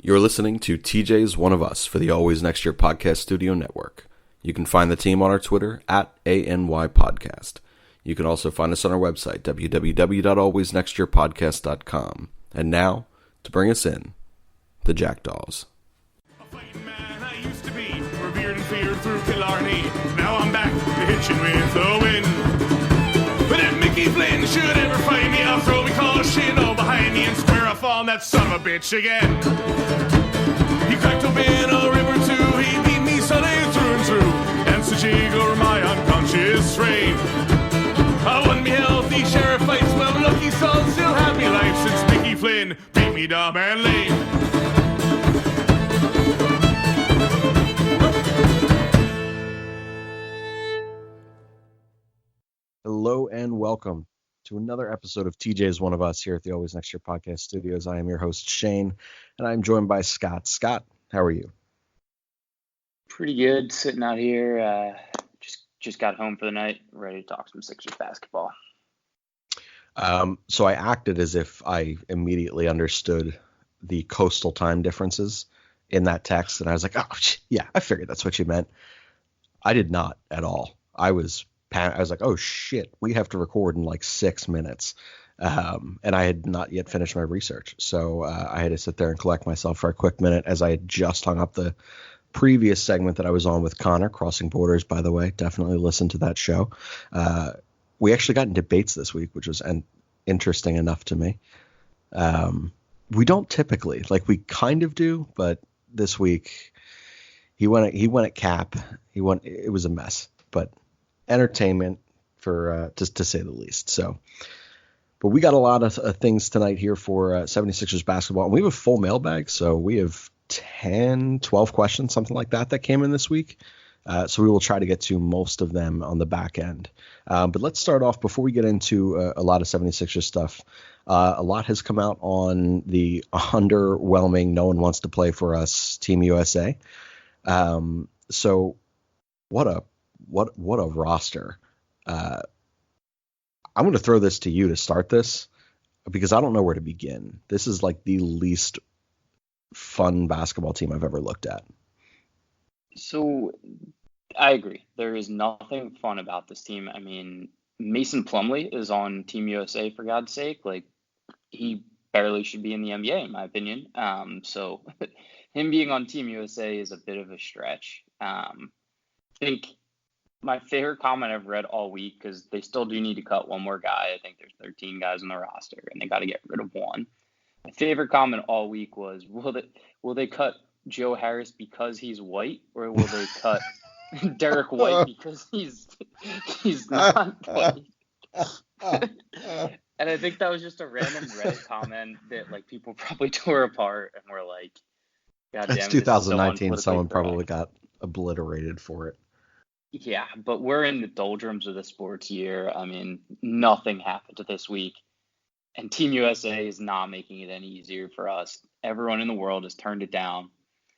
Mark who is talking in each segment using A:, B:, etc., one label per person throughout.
A: You're listening to TJ's One of Us for the Always Next Year Podcast Studio Network. You can find the team on our Twitter at ANYPodcast. You can also find us on our website, www.alwaysnextyearpodcast.com. And now, to bring us in, the Jackdaws.
B: A fighting man I used to be, revered and feared through Killarney. Now I'm back to hitching with the wind. But if Mickey Flynn should ever find me, I'll throw me caution all behind me and square off on that son of a bitch again. He cracked open a river too, he beat me Sunday through and through, and so jiggle my unconscious frame. I won me healthy sheriff fights, well lucky son still had me life since Mickey Flynn beat me dumb and lame.
C: Hello and welcome to another episode of TJ's One of Us here at the Always Next Year Podcast Studios. I am your host, Shane, and I'm joined by Scott. Scott, how are you?
D: Pretty good, sitting out here. Just got home for the night, ready to talk some Sixers basketball.
C: So I acted as if I immediately understood the coastal time differences in that text, and I was like, oh, yeah, I figured that's what you meant. I did not at all. I was like, oh, shit, we have to record in like 6 minutes. And I had not yet finished my research. So I had to sit there and collect myself for a quick minute as I had just hung up the previous segment that I was on with Connor, Crossing Borders, by the way. Definitely listen to that show. We actually got in debates this week, which was interesting enough to me. We don't typically, like we kind of do, but this week he went at Cap. It was a mess, but entertainment for just to say the least. So, but we got a lot of things tonight here for 76ers basketball, and we have a full mailbag. So we have 10, 12 questions, something like that came in this week. So we will try to get to most of them on the back end. But let's start off before we get into a lot of 76ers stuff. A lot has come out on the underwhelming, no one wants to play for us Team USA. So what a roster. I'm going to throw this to you to start this because I don't know where to begin. This is like the least fun basketball team I've ever looked at.
D: So I agree. There is nothing fun about this team. I mean, Mason Plumlee is on Team USA, for God's sake. Like, he barely should be in the NBA, in my opinion. So him being on Team USA is a bit of a stretch. I think my favorite comment I've read all week, because they still do need to cut one more guy. I think there's 13 guys on the roster, and they got to get rid of one. My favorite comment all week was, will they cut Joe Harris because he's white, or will they cut Derek White because he's not white? And I think that was just a random Reddit comment that like people probably tore apart and were like, God damn,
C: it's 2019. Someone probably got obliterated for it.
D: Yeah, but we're in the doldrums of the sports year. I mean, nothing happened this week. And Team USA is not making it any easier for us. Everyone in the world has turned it down.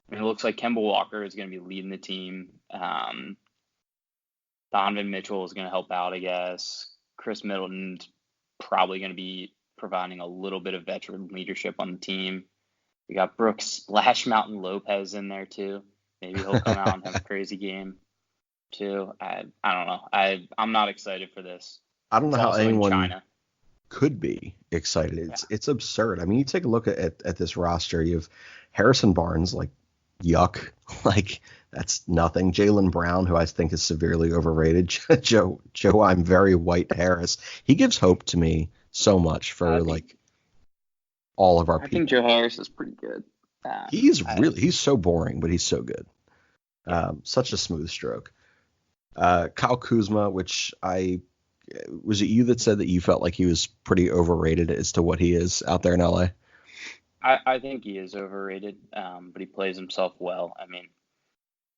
D: I mean, it looks like Kemba Walker is going to be leading the team. Donovan Mitchell is going to help out, I guess. Chris Middleton's probably going to be providing a little bit of veteran leadership on the team. We got Brooks Splash Mountain Lopez in there, too. Maybe he'll come out and have a crazy game, too. I don't know. I'm not excited for this.
C: I don't know how anyone could be excited. It's absurd. I mean, you take a look at this roster. You have Harrison Barnes, like, yuck. Like, that's nothing. Jaylen Brown, who I think is severely overrated. Joe, I'm very white Harris. He gives hope to me so much for, all of our people.
D: I think Joe Harris is pretty good.
C: He's so boring, but he's so good. Such a smooth stroke. Kyle Kuzma, which was it you that said that you felt like he was pretty overrated as to what he is out there in LA?
D: I think he is overrated, but he plays himself well. I mean,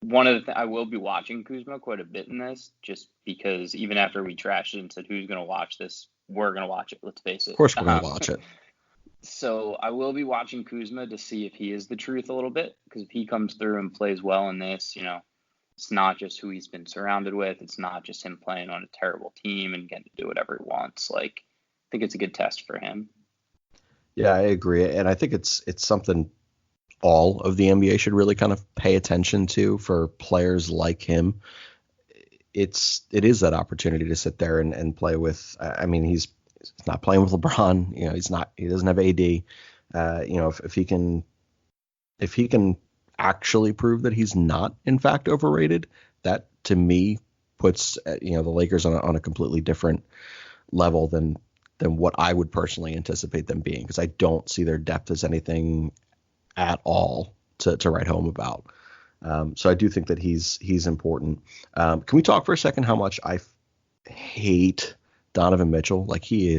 D: one of the I will be watching Kuzma quite a bit in this, just because even after we trashed it and said who's going to watch this, we're going to watch it. Let's face it.
C: Of course, we're going to watch it.
D: So I will be watching Kuzma to see if he is the truth a little bit, because if he comes through and plays well in this, it's not just who he's been surrounded with. It's not just him playing on a terrible team and getting to do whatever he wants. Like, I think it's a good test for him.
C: Yeah, I agree. And I think it's something all of the NBA should really kind of pay attention to for players like him. It is that opportunity to sit there and play with. I mean, he's not playing with LeBron. You know, he doesn't have AD. You know, if he can actually prove that he's not in fact overrated, that to me puts the Lakers on a completely different level than what I would personally anticipate them being, because I don't see their depth as anything at all to write home about. So I do think that he's important. Can we talk for a second how much I hate Donovan Mitchell? Like he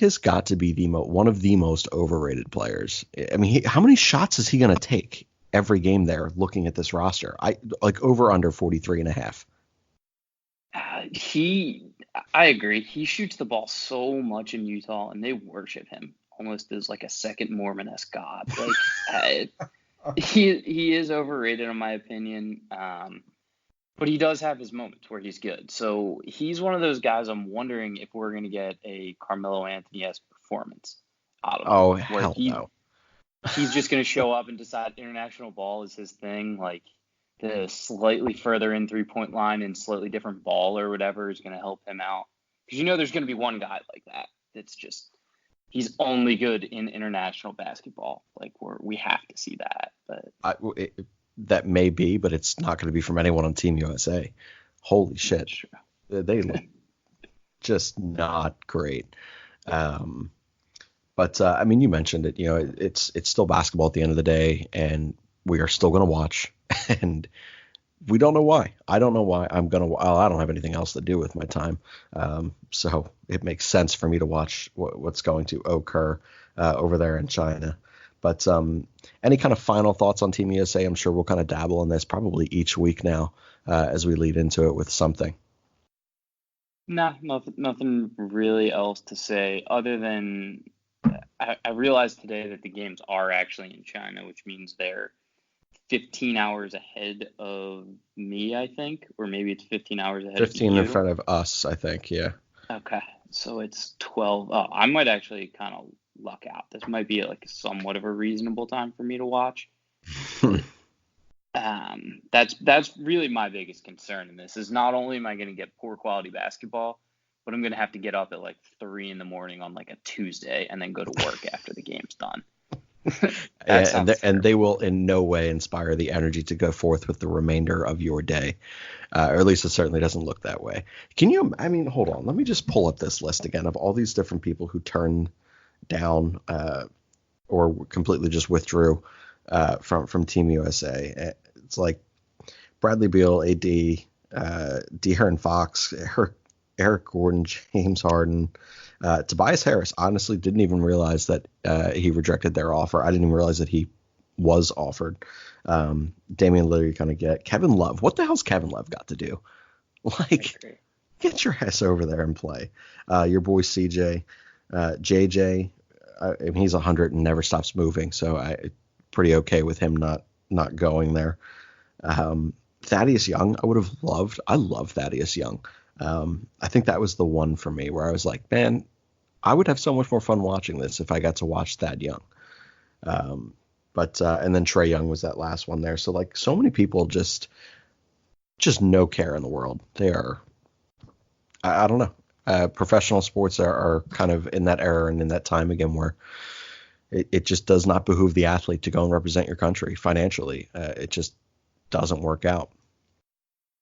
C: has got to be one of the most overrated players. I mean, how many shots is he going to take every game there looking at this roster? Over under 43.5.
D: I agree. He shoots the ball so much in Utah, and they worship him almost as like a second Mormon-esque god. Like he is overrated in my opinion, but he does have his moments where he's good. So he's one of those guys. I'm wondering if we're going to get a Carmelo Anthony-esque performance out of him.
C: Oh hell no!
D: He's just going to show up and decide international ball is his thing. Like the slightly further in 3-point line and slightly different ball or whatever is going to help him out. Because there's going to be one guy like that that's just, he's only good in international basketball. Like we have to see that. But
C: that may be, but it's not going to be from anyone on Team USA. Holy shit. They look just not great. But I mean, you mentioned it, it's still basketball at the end of the day, and we are still going to watch, and we don't know why. I don't know why I don't have anything else to do with my time. So it makes sense for me to watch what's going to occur over there in China. But any kind of final thoughts on Team USA? I'm sure we'll kind of dabble in this probably each week now as we lead into it with something.
D: Nah, nothing really else to say other than I realized today that the games are actually in China, which means they're 15 hours ahead of me, I think, or maybe it's 15 hours ahead
C: 15
D: of you.
C: In front of us, I think, yeah.
D: Okay, so it's 12. Oh, I might actually kind of luck out. This might be like somewhat of a reasonable time for me to watch. That's really my biggest concern in this is not only am I going to get poor quality basketball, but I'm going to have to get up at like 3 a.m. on like a Tuesday and then go to work after the game's done.
C: and they will in no way inspire the energy to go forth with the remainder of your day, or at least it certainly doesn't look that way. Hold on, let me just pull up this list again of all these different people who turned down or completely just withdrew from Team USA. It's like Bradley Beal, AD, De'Aaron Fox, Eric Gordon, James Harden. Tobias Harris, honestly, didn't even realize that he rejected their offer. I didn't even realize that he was offered. Damian Lillard kind of get Kevin Love. What the hell's Kevin Love got to do? Like, get your ass over there and play. Your boy CJ, JJ. I mean, he's 100 and never stops moving, so I pretty okay with him not going there. Thaddeus Young, I love Thaddeus Young. I think that was the one for me where I was like, man, I would have so much more fun watching this if I got to watch Thad Young. But and then Trae Young was that last one there. So like so many people just no care in the world. They are, I don't know. Professional sports are kind of in that era and in that time again where it just does not behoove the athlete to go and represent your country financially. It just doesn't work out.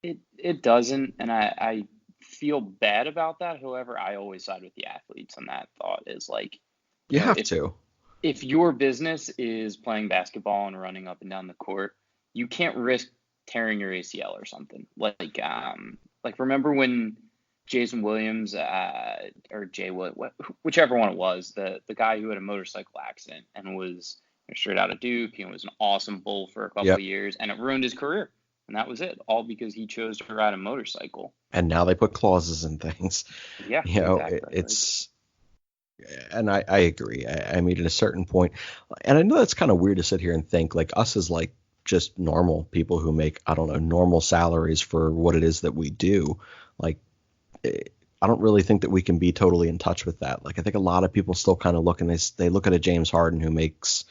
D: It doesn't, and I feel bad about that. However, I always side with the athletes on that thought is like
C: you have to.
D: If your business is playing basketball and running up and down the court, you can't risk tearing your ACL or something. Like remember when Jason Williams or Jay whichever one it was, the guy who had a motorcycle accident and was straight out of Duke and was an awesome bull for a couple of years, and it ruined his career. And that was it, all because he chose to ride a motorcycle.
C: And now they put clauses in things.
D: Yeah,
C: exactly. It's, and I agree. I mean, at a certain point, and I know that's kind of weird to sit here and think like us as like just normal people who make, I don't know, normal salaries for what it is that we do. Like I don't really think that we can be totally in touch with that. Like, I think a lot of people still kind of look and they look at a James Harden who makes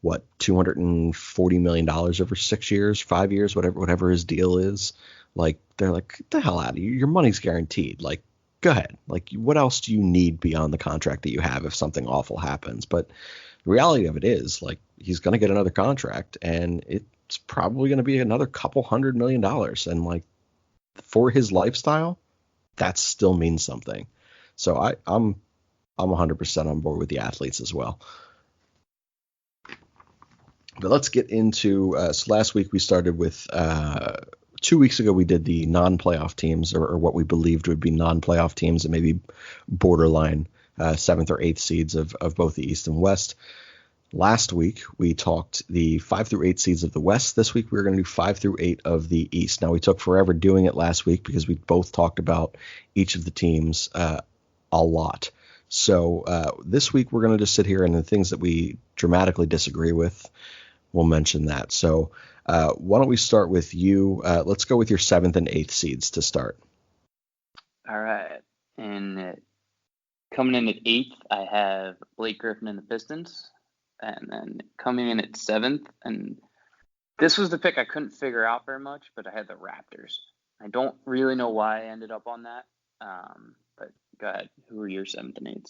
C: what, $240 million over 6 years, 5 years, whatever his deal is. Like, they're like, get the hell out of you. Your money's guaranteed. Like, go ahead. Like, what else do you need beyond the contract that you have if something awful happens? But the reality of it is, like, he's going to get another contract, and it's probably going to be another couple $100 million. And, like, for his lifestyle, that still means something. So I'm 100% on board with the athletes as well. But let's get into so last week we started with 2 weeks ago we did the non-playoff teams, or what we believed would be non-playoff teams and maybe borderline 7th or 8th seeds of both the East and West. Last week we talked the 5 through 8 seeds of the West. This week we're going to do 5 through 8 of the East. Now, we took forever doing it last week because we both talked about each of the teams a lot. So this week we're going to just sit here, and the things that we dramatically disagree with, we'll mention that. So why don't we start with you? Let's go with your 7th and 8th seeds to start.
D: All right. And coming in at 8th, I have Blake Griffin and the Pistons. And then coming in at 7th, and this was the pick I couldn't figure out very much, but I had the Raptors. I don't really know why I ended up on that. But go ahead. Who are your 7th and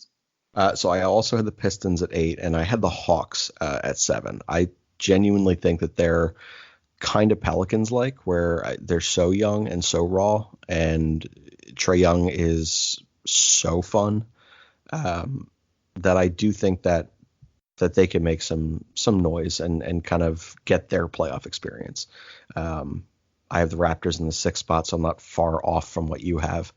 D: 8th?
C: So I also had the Pistons at 8, and I had the Hawks at 7. I genuinely think that they're kind of Pelicans-like, where they're so young and so raw, and Trae Young is so fun, that I do think that they can make some noise and kind of get their playoff experience. I have the Raptors in the 6th spot, so I'm not far off from what you have.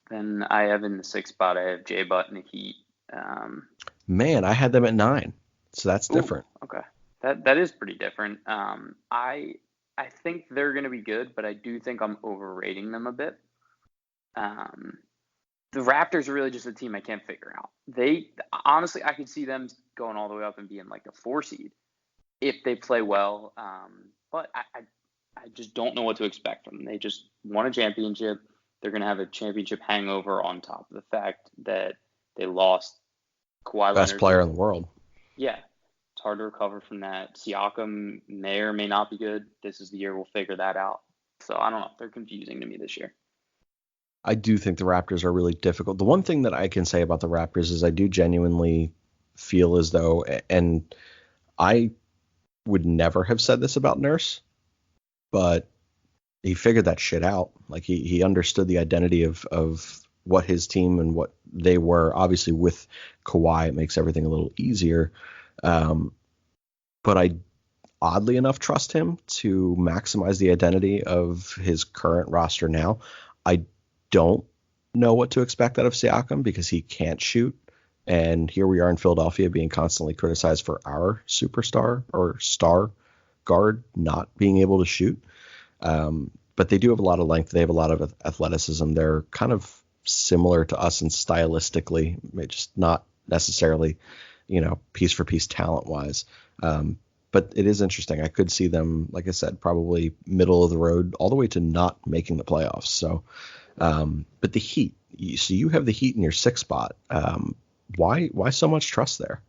D: Then I have in the 6th spot, I have Jay Butt and the Heat.
C: Man, I had them at 9, so that's different.
D: Okay, that is pretty different. I think they're going to be good, but I do think I'm overrating them a bit. The Raptors are really just a team I can't figure out. They honestly, I could see them going all the way up and being like a 4 seed if they play well. But I just don't know what to expect from them. They just won a championship. They're going to have a championship hangover on top of the fact that they lost Kawhi Leonard.
C: Best player in the world.
D: Yeah. It's hard to recover from that. Siakam may or may not be good. This is the year we'll figure that out. So I don't know. They're confusing to me this year.
C: I do think the Raptors are really difficult. The one thing that I can say about the Raptors is I do genuinely feel as though, and I would never have said this about Nurse, but he figured that shit out. Like he understood the identity of what his team and what they were. Obviously with Kawhi, it makes everything a little easier. But I oddly enough trust him to maximize the identity of his current roster now. I don't know what to expect out of Siakam because he can't shoot. And here we are in Philadelphia being constantly criticized for our superstar or star guard not being able to shoot. But they do have a lot of length. They have a lot of athleticism. They're kind of similar to us and stylistically, just not necessarily, piece for piece talent wise. But it is interesting. I could see them, like I said, probably middle of the road all the way to not making the playoffs. So, but the Heat, so you have the Heat in your 6th spot. Why so much trust there?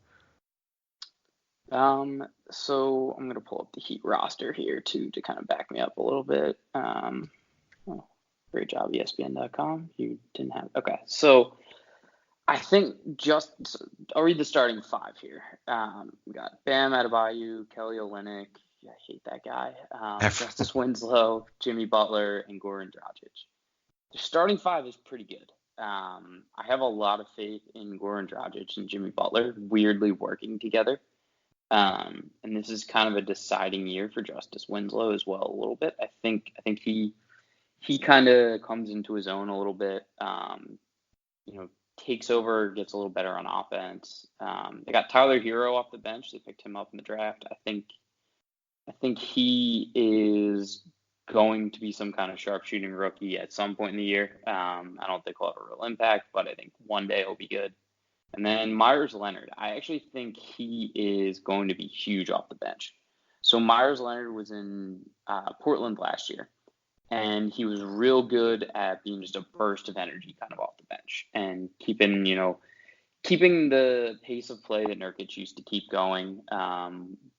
D: So I'm going to pull up the Heat roster here to kind of back me up a little bit. Great job, ESPN.com. You didn't have, okay. So I think I'll read the starting 5 here. We got Bam Adebayo, Kelly Olynyk. I hate that guy. Justice Winslow, Jimmy Butler, and Goran Dragic. The starting 5 is pretty good. I have a lot of faith in Goran Dragic and Jimmy Butler weirdly working together. And this is kind of a deciding year for Justice Winslow as well a little bit. I think he kind of comes into his own a little bit. Takes over, gets a little better on offense. They got Tyler Hero off the bench. They picked him up in the draft. I think he is going to be some kind of sharpshooting rookie at some point in the year. I don't think he'll have a real impact, but I think one day he'll be good. And then Myers Leonard, I actually think he is going to be huge off the bench. So Myers Leonard was in Portland last year, and he was real good at being just a burst of energy kind of off the bench and keeping the pace of play that Nurkic used to keep going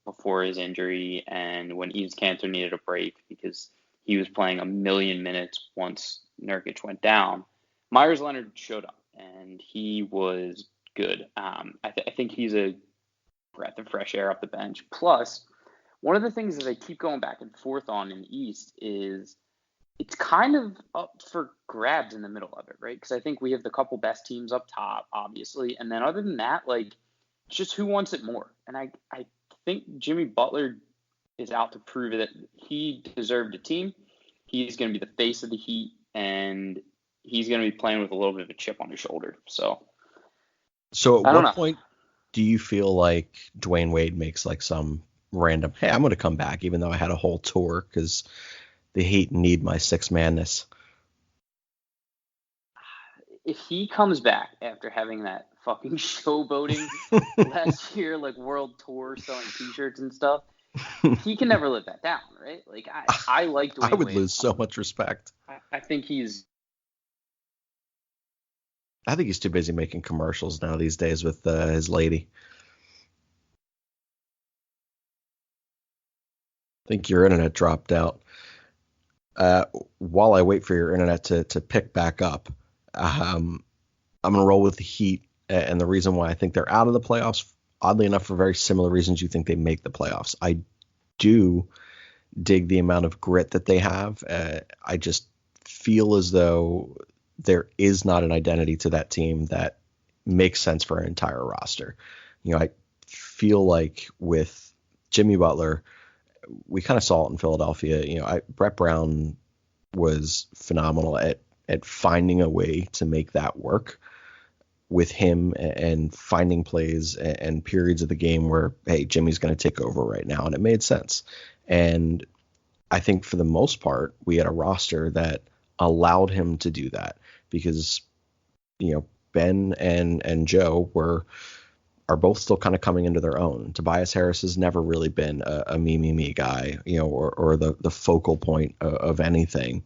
D: before his injury, and when Eves Kanter needed a break because he was playing a million minutes once Nurkic went down. Myers Leonard showed up, and he was good. I think he's a breath of fresh air off the bench. Plus, one of the things that I keep going back and forth on in the East is it's kind of up for grabs in the middle of it, right? Because I think we have the couple best teams up top, obviously. And then other than that, like, it's just who wants it more. And I think Jimmy Butler is out to prove that he deserved a team. He's going to be the face of the Heat, and he's going to be playing with a little bit of a chip on his shoulder. So
C: at what point do you feel like Dwayne Wade makes like some random, hey, I'm going to come back even though I had a whole tour because the Heat need my six-manness?
D: If he comes back after having that fucking showboating last year, like world tour selling T-shirts and stuff, he can never live that down, right? Like I like Dwayne
C: I would
D: Wade.
C: lose so much respect.
D: I think he's
C: too busy making commercials now these days with his lady. I think your internet dropped out. While I wait for your internet to pick back up, I'm going to roll with the Heat. And the reason why I think they're out of the playoffs, oddly enough, for very similar reasons you think they make the playoffs. I do dig the amount of grit that they have. I just feel as though there is not an identity to that team that makes sense for an entire roster. I feel like with Jimmy Butler, we kind of saw it in Philadelphia. Brett Brown was phenomenal at finding a way to make that work with him and finding plays and periods of the game where, hey, Jimmy's going to take over right now. And it made sense. And I think for the most part, we had a roster that allowed him to do that because, Ben and Joe are both still kind of coming into their own. Tobias Harris has never really been a me guy, or the focal point of anything,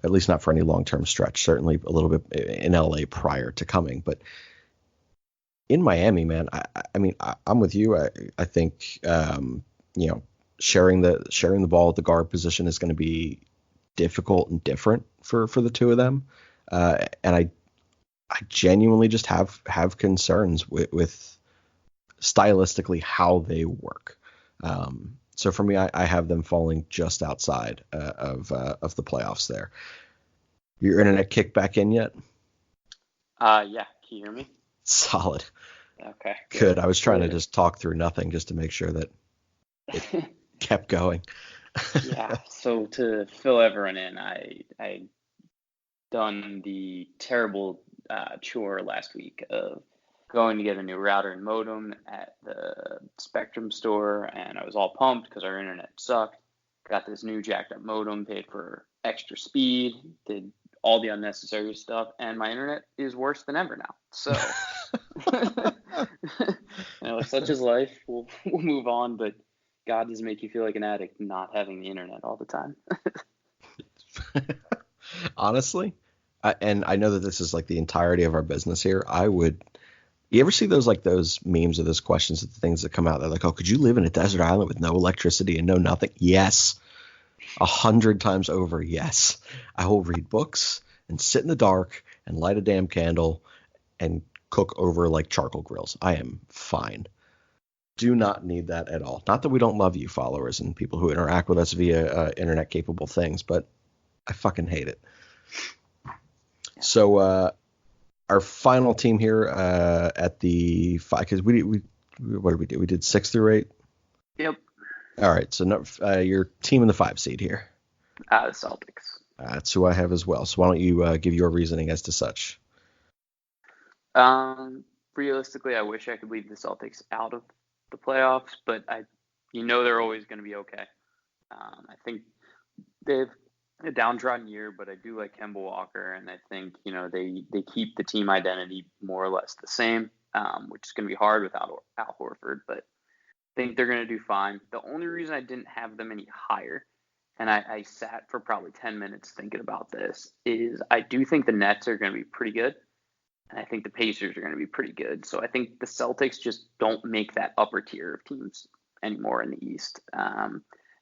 C: at least not for any long-term stretch, certainly a little bit in LA prior to coming. But in Miami, man, I mean, I'm with you. I think, sharing the ball at the guard position is going to be difficult and different for the two of them. And I genuinely just have concerns with stylistically how they work. So for me, I have them falling just outside of the playoffs there. Your internet kicked back in yet?
D: yeah. Can you hear me?
C: Solid.
D: Okay.
C: Good. I was trying to just talk through nothing just to make sure that it kept going.
D: Yeah. So to fill everyone in, I done the terrible chore last week of going to get a new router and modem at the Spectrum store, and I was all pumped because our internet sucked. Got this new jacked up modem, paid for extra speed, did all the unnecessary stuff, and my internet is worse than ever now. So, such is life. We'll move on, but God does make you feel like an addict not having the internet all the time.
C: Honestly, and I know that this is like the entirety of our business here. You ever see those memes of those questions of the things that come out? They're like, oh, could you live in a desert island with no electricity and no nothing? Yes. 100 times over. Yes. I will read books and sit in the dark and light a damn candle and cook over like charcoal grills. I am fine. Do not need that at all. Not that we don't love you followers and people who interact with us via internet capable things, but I fucking hate it. So, our final team here at the 5, because we what did we do? We did 6 through 8.
D: Yep.
C: All right. So your team in the 5 seed here.
D: The Celtics.
C: That's who I have as well. So why don't you give your reasoning as to such?
D: Realistically, I wish I could leave the Celtics out of the playoffs, but they're always going to be okay. I think they've a downtrodden year, but I do like Kemba Walker, and I think they keep the team identity more or less the same, which is going to be hard without Al Horford, but I think they're going to do fine. The only reason I didn't have them any higher and I sat for probably 10 minutes thinking about this, is I do think the Nets are going to be pretty good. And I think the Pacers are going to be pretty good. So I think the Celtics just don't make that upper tier of teams anymore in the East.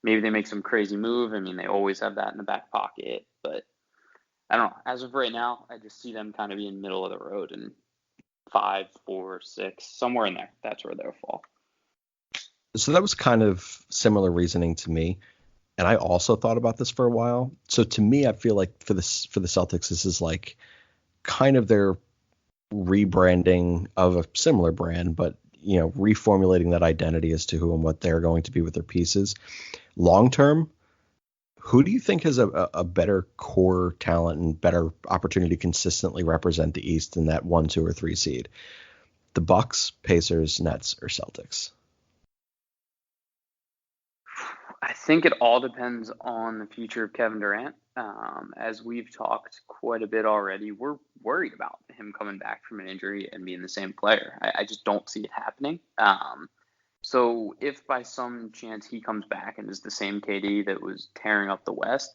D: Maybe they make some crazy move. I mean, they always have that in the back pocket. But I don't know. As of right now, I just see them kind of being middle of the road and 5, 4, 6, somewhere in there. That's where they'll fall.
C: So that was kind of similar reasoning to me. And I also thought about this for a while. So to me, I feel like for the Celtics, this is like kind of their rebranding of a similar brand, but reformulating that identity as to who and what they're going to be with their pieces. Long term, who do you think has a better core talent and better opportunity to consistently represent the East in that 1, 2, or 3 seed? The Bucks, Pacers, Nets, or Celtics?
D: I think it all depends on the future of Kevin Durant. As we've talked quite a bit already, we're worried about him coming back from an injury and being the same player. I just don't see it happening. So if by some chance he comes back and is the same KD that was tearing up the West,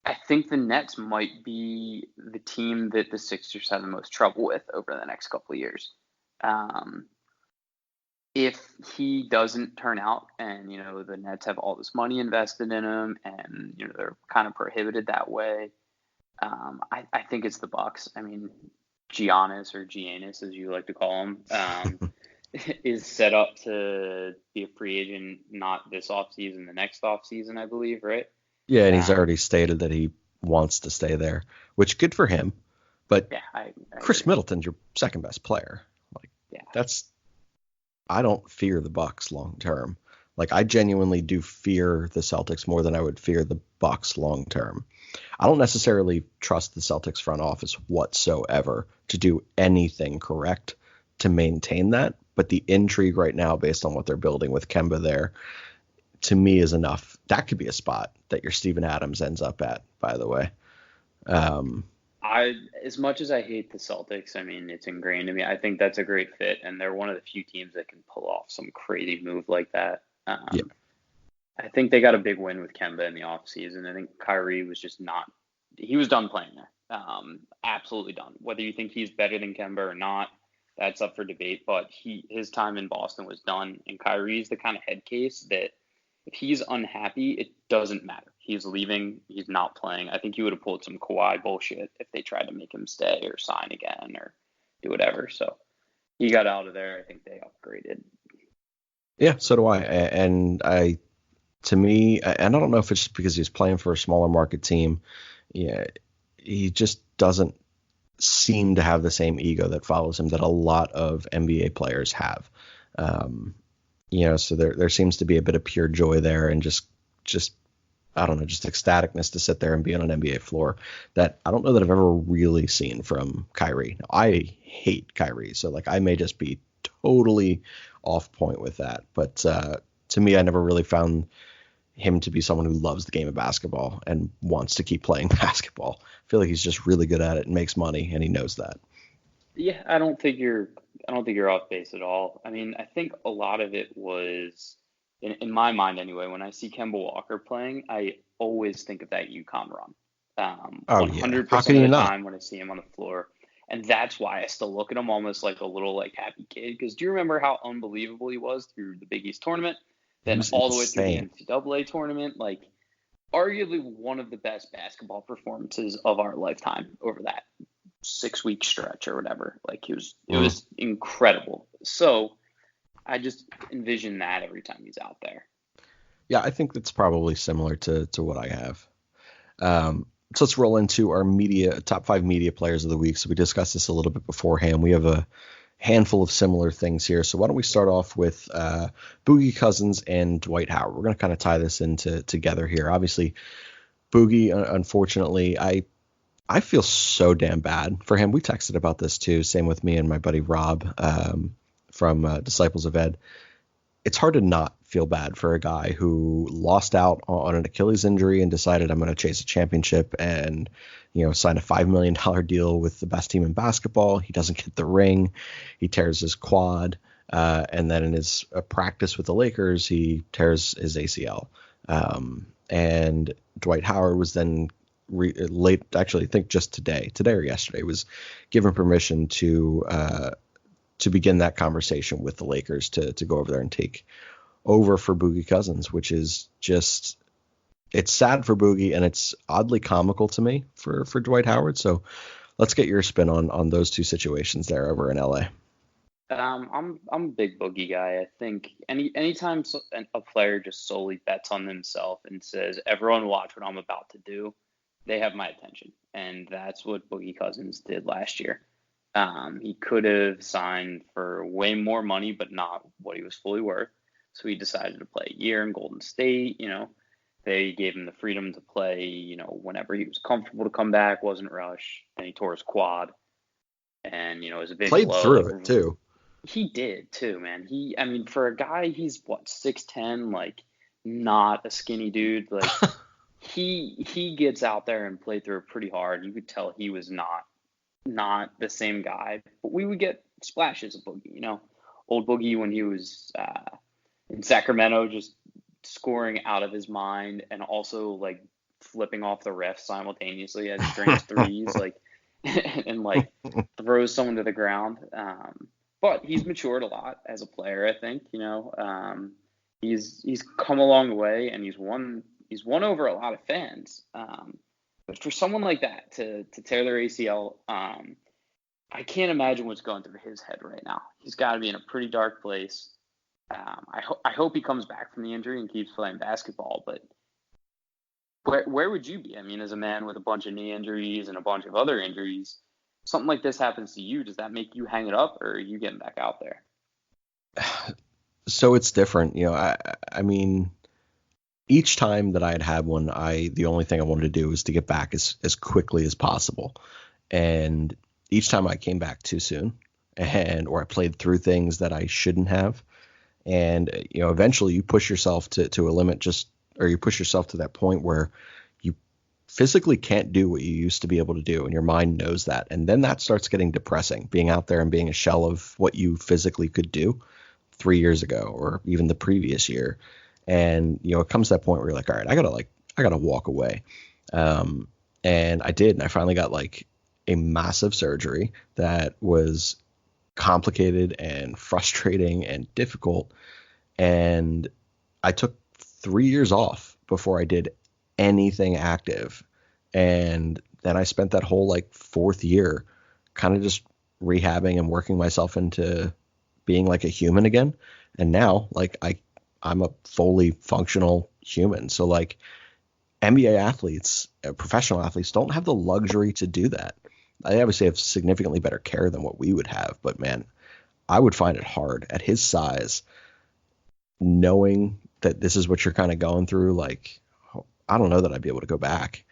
D: I think the Nets might be the team that the Sixers have the most trouble with over the next couple of years. If he doesn't turn out and, the Nets have all this money invested in him and, they're kind of prohibited that way, I think it's the Bucks. I mean, Giannis, or Giannis, as you like to call him, is set up to be a free agent, not this offseason, the next offseason, I believe, right?
C: Yeah, and he's already stated that he wants to stay there, which good for him. But yeah, I Chris agree. Middleton's your second best player. I don't fear the Bucks long term. I genuinely do fear the Celtics more than I would fear the Bucks long term. I don't necessarily trust the Celtics front office whatsoever to do anything correct to maintain that. But the intrigue right now, based on what they're building with Kemba there, to me is enough. That could be a spot that your Steven Adams ends up at, by the way.
D: As much as I hate the Celtics, I mean, it's ingrained in me. I think that's a great fit, and they're one of the few teams that can pull off some crazy move like that.
C: Yeah.
D: I think they got a big win with Kemba in the offseason. I think Kyrie was just he was done playing there. Absolutely done. Whether you think he's better than Kemba or not, that's up for debate, but his time in Boston was done, and Kyrie's the kind of head case that if he's unhappy, it doesn't matter. He's leaving. He's not playing. I think he would have pulled some Kawhi bullshit if they tried to make him stay or sign again or do whatever. So he got out of there. I think they upgraded.
C: Yeah, so do I. And I don't know if it's just because he's playing for a smaller market team. Yeah, he just doesn't seem to have the same ego that follows him that a lot of NBA players have. So there seems to be a bit of pure joy there and just I don't know, just ecstaticness to sit there and be on an NBA floor that I don't know that I've ever really seen from Kyrie. Now, I hate Kyrie, so I may just be totally off point with that. But to me, I never really found him to be someone who loves the game of basketball and wants to keep playing basketball. I feel like he's just really good at it and makes money, and he knows that.
D: Yeah, I don't think you're off base at all. I mean, I think a lot of it was, in my mind anyway, when I see Kemba Walker playing, I always think of that UConn run. 100% of the time when I see him on the floor. And that's why I still look at him almost like a little happy kid. Because do you remember how unbelievable he was through the Big East tournament? Then all the way through the NCAA tournament? Arguably one of the best basketball performances of our lifetime over that 6-week stretch or whatever. It was incredible. So I just envision that every time he's out there.
C: Yeah, I think that's probably similar to what I have. So let's roll into our top 5 media players of the week. So we discussed this a little bit beforehand. We have a handful of similar things here. So why don't we start off with Boogie Cousins and Dwight Howard. We're going to kind of tie this together here. Obviously, Boogie, unfortunately, I feel so damn bad for him. We texted about this too. Same with me and my buddy Rob from Disciples of Ed. It's hard to not feel bad for a guy who lost out on an Achilles injury and decided I'm going to chase a championship and, sign a $5 million deal with the best team in basketball. He doesn't get the ring. He tears his quad. And then in his practice with the Lakers, he tears his ACL. And Dwight Howard was then late, actually, I think just today or yesterday, was given permission to begin that conversation with the Lakers to go over there and take over for Boogie Cousins, which is just, it's sad for Boogie and it's oddly comical to me for Dwight Howard. So let's get your spin on those two situations there over in LA.
D: I'm a big Boogie guy. I think anytime a player just solely bets on themselves and says, "Everyone watch what I'm about to do," they have my attention, and that's what Boogie Cousins did last year. He could have signed for way more money, but not what he was fully worth. So he decided to play a year in Golden State. They gave him the freedom to play, whenever he was comfortable to come back, wasn't rushed. Then he tore his quad, and it was a big
C: played
D: blow.
C: Through it too.
D: He did too, man. For a guy, he's what, 6'10", like not a skinny dude. Like he gets out there and played through it pretty hard. You could tell he was not the same guy. But we would get splashes of Boogie, old Boogie when he was in Sacramento, just scoring out of his mind and also like flipping off the refs simultaneously as he drains threes, like and like throws someone to the ground. But he's matured a lot as a player, I think. He's come a long way and he's won over a lot of fans. But for someone like that to tear their ACL, I can't imagine what's going through his head right now. He's got to be in a pretty dark place. I hope he comes back from the injury and keeps playing basketball. But where would you be? As a man with a bunch of knee injuries and a bunch of other injuries, something like this happens to you, does that make you hang it up, or are you getting back out there?
C: So it's different. Each time that I had one, the only thing I wanted to do was to get back as quickly as possible. And each time I came back too soon, or I played through things that I shouldn't have. And, eventually you push yourself to a limit, or you push yourself to that point where you physically can't do what you used to be able to do. And your mind knows that. And then that starts getting depressing, being out there and being a shell of what you physically could do 3 years ago, or even the previous year. And, it comes to that point where you're like, all right, I gotta walk away. And I did. And I finally got like a massive surgery that was complicated and frustrating and difficult. And I took 3 years off before I did anything active. And then I spent that whole like fourth year kind of just rehabbing and working myself into being like a human again. And now like I'm a fully functional human. So like NBA athletes, professional athletes don't have the luxury to do that. I obviously have significantly better care than what we would have, but man, I would find it hard at his size, knowing that this is what you're kind of going through. Like, I don't know that I'd be able to go back.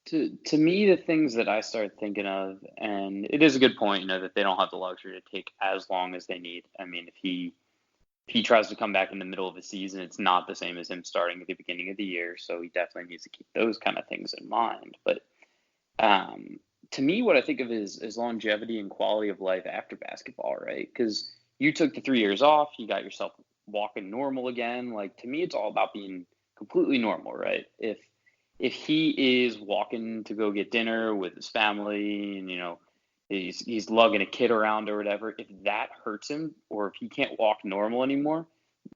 D: To me, the things that I start thinking of, and it is a good point, that they don't have the luxury to take as long as they need. If he tries to come back in the middle of the season, it's not the same as him starting at the beginning of the year. So he definitely needs to keep those kind of things in mind. But to me, what I think of is longevity and quality of life after basketball, right? Because you took the 3 years off, you got yourself walking normal again. Like, to me, it's all about being completely normal, right? If he is walking to go get dinner with his family and, he's lugging a kid around or whatever, if that hurts him or if he can't walk normal anymore,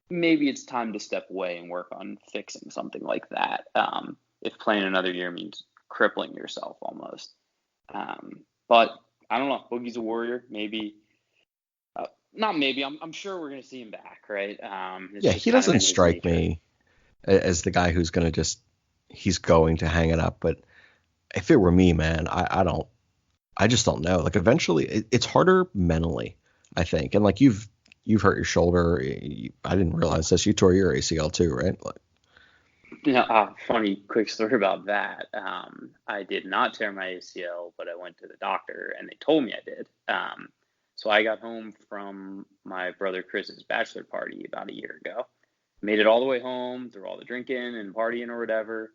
D: maybe it's time to step away and work on fixing something like that. If playing another year means crippling yourself almost. But I don't know. Boogie's a warrior. Maybe, not maybe. I'm sure we're going to see him back, right?
C: He doesn't strike me as the guy who's going to he's going to hang it up. But if it were me, man, I just don't know. Like, eventually it's harder mentally, I think. And like you've hurt your shoulder. I didn't realize this. You tore your ACL too, right?
D: Funny quick story about that. I did not tear my ACL, but I went to the doctor and they told me I did. So I got home from my brother Chris's bachelor party about a year ago. Made it all the way home through all the drinking and partying or whatever.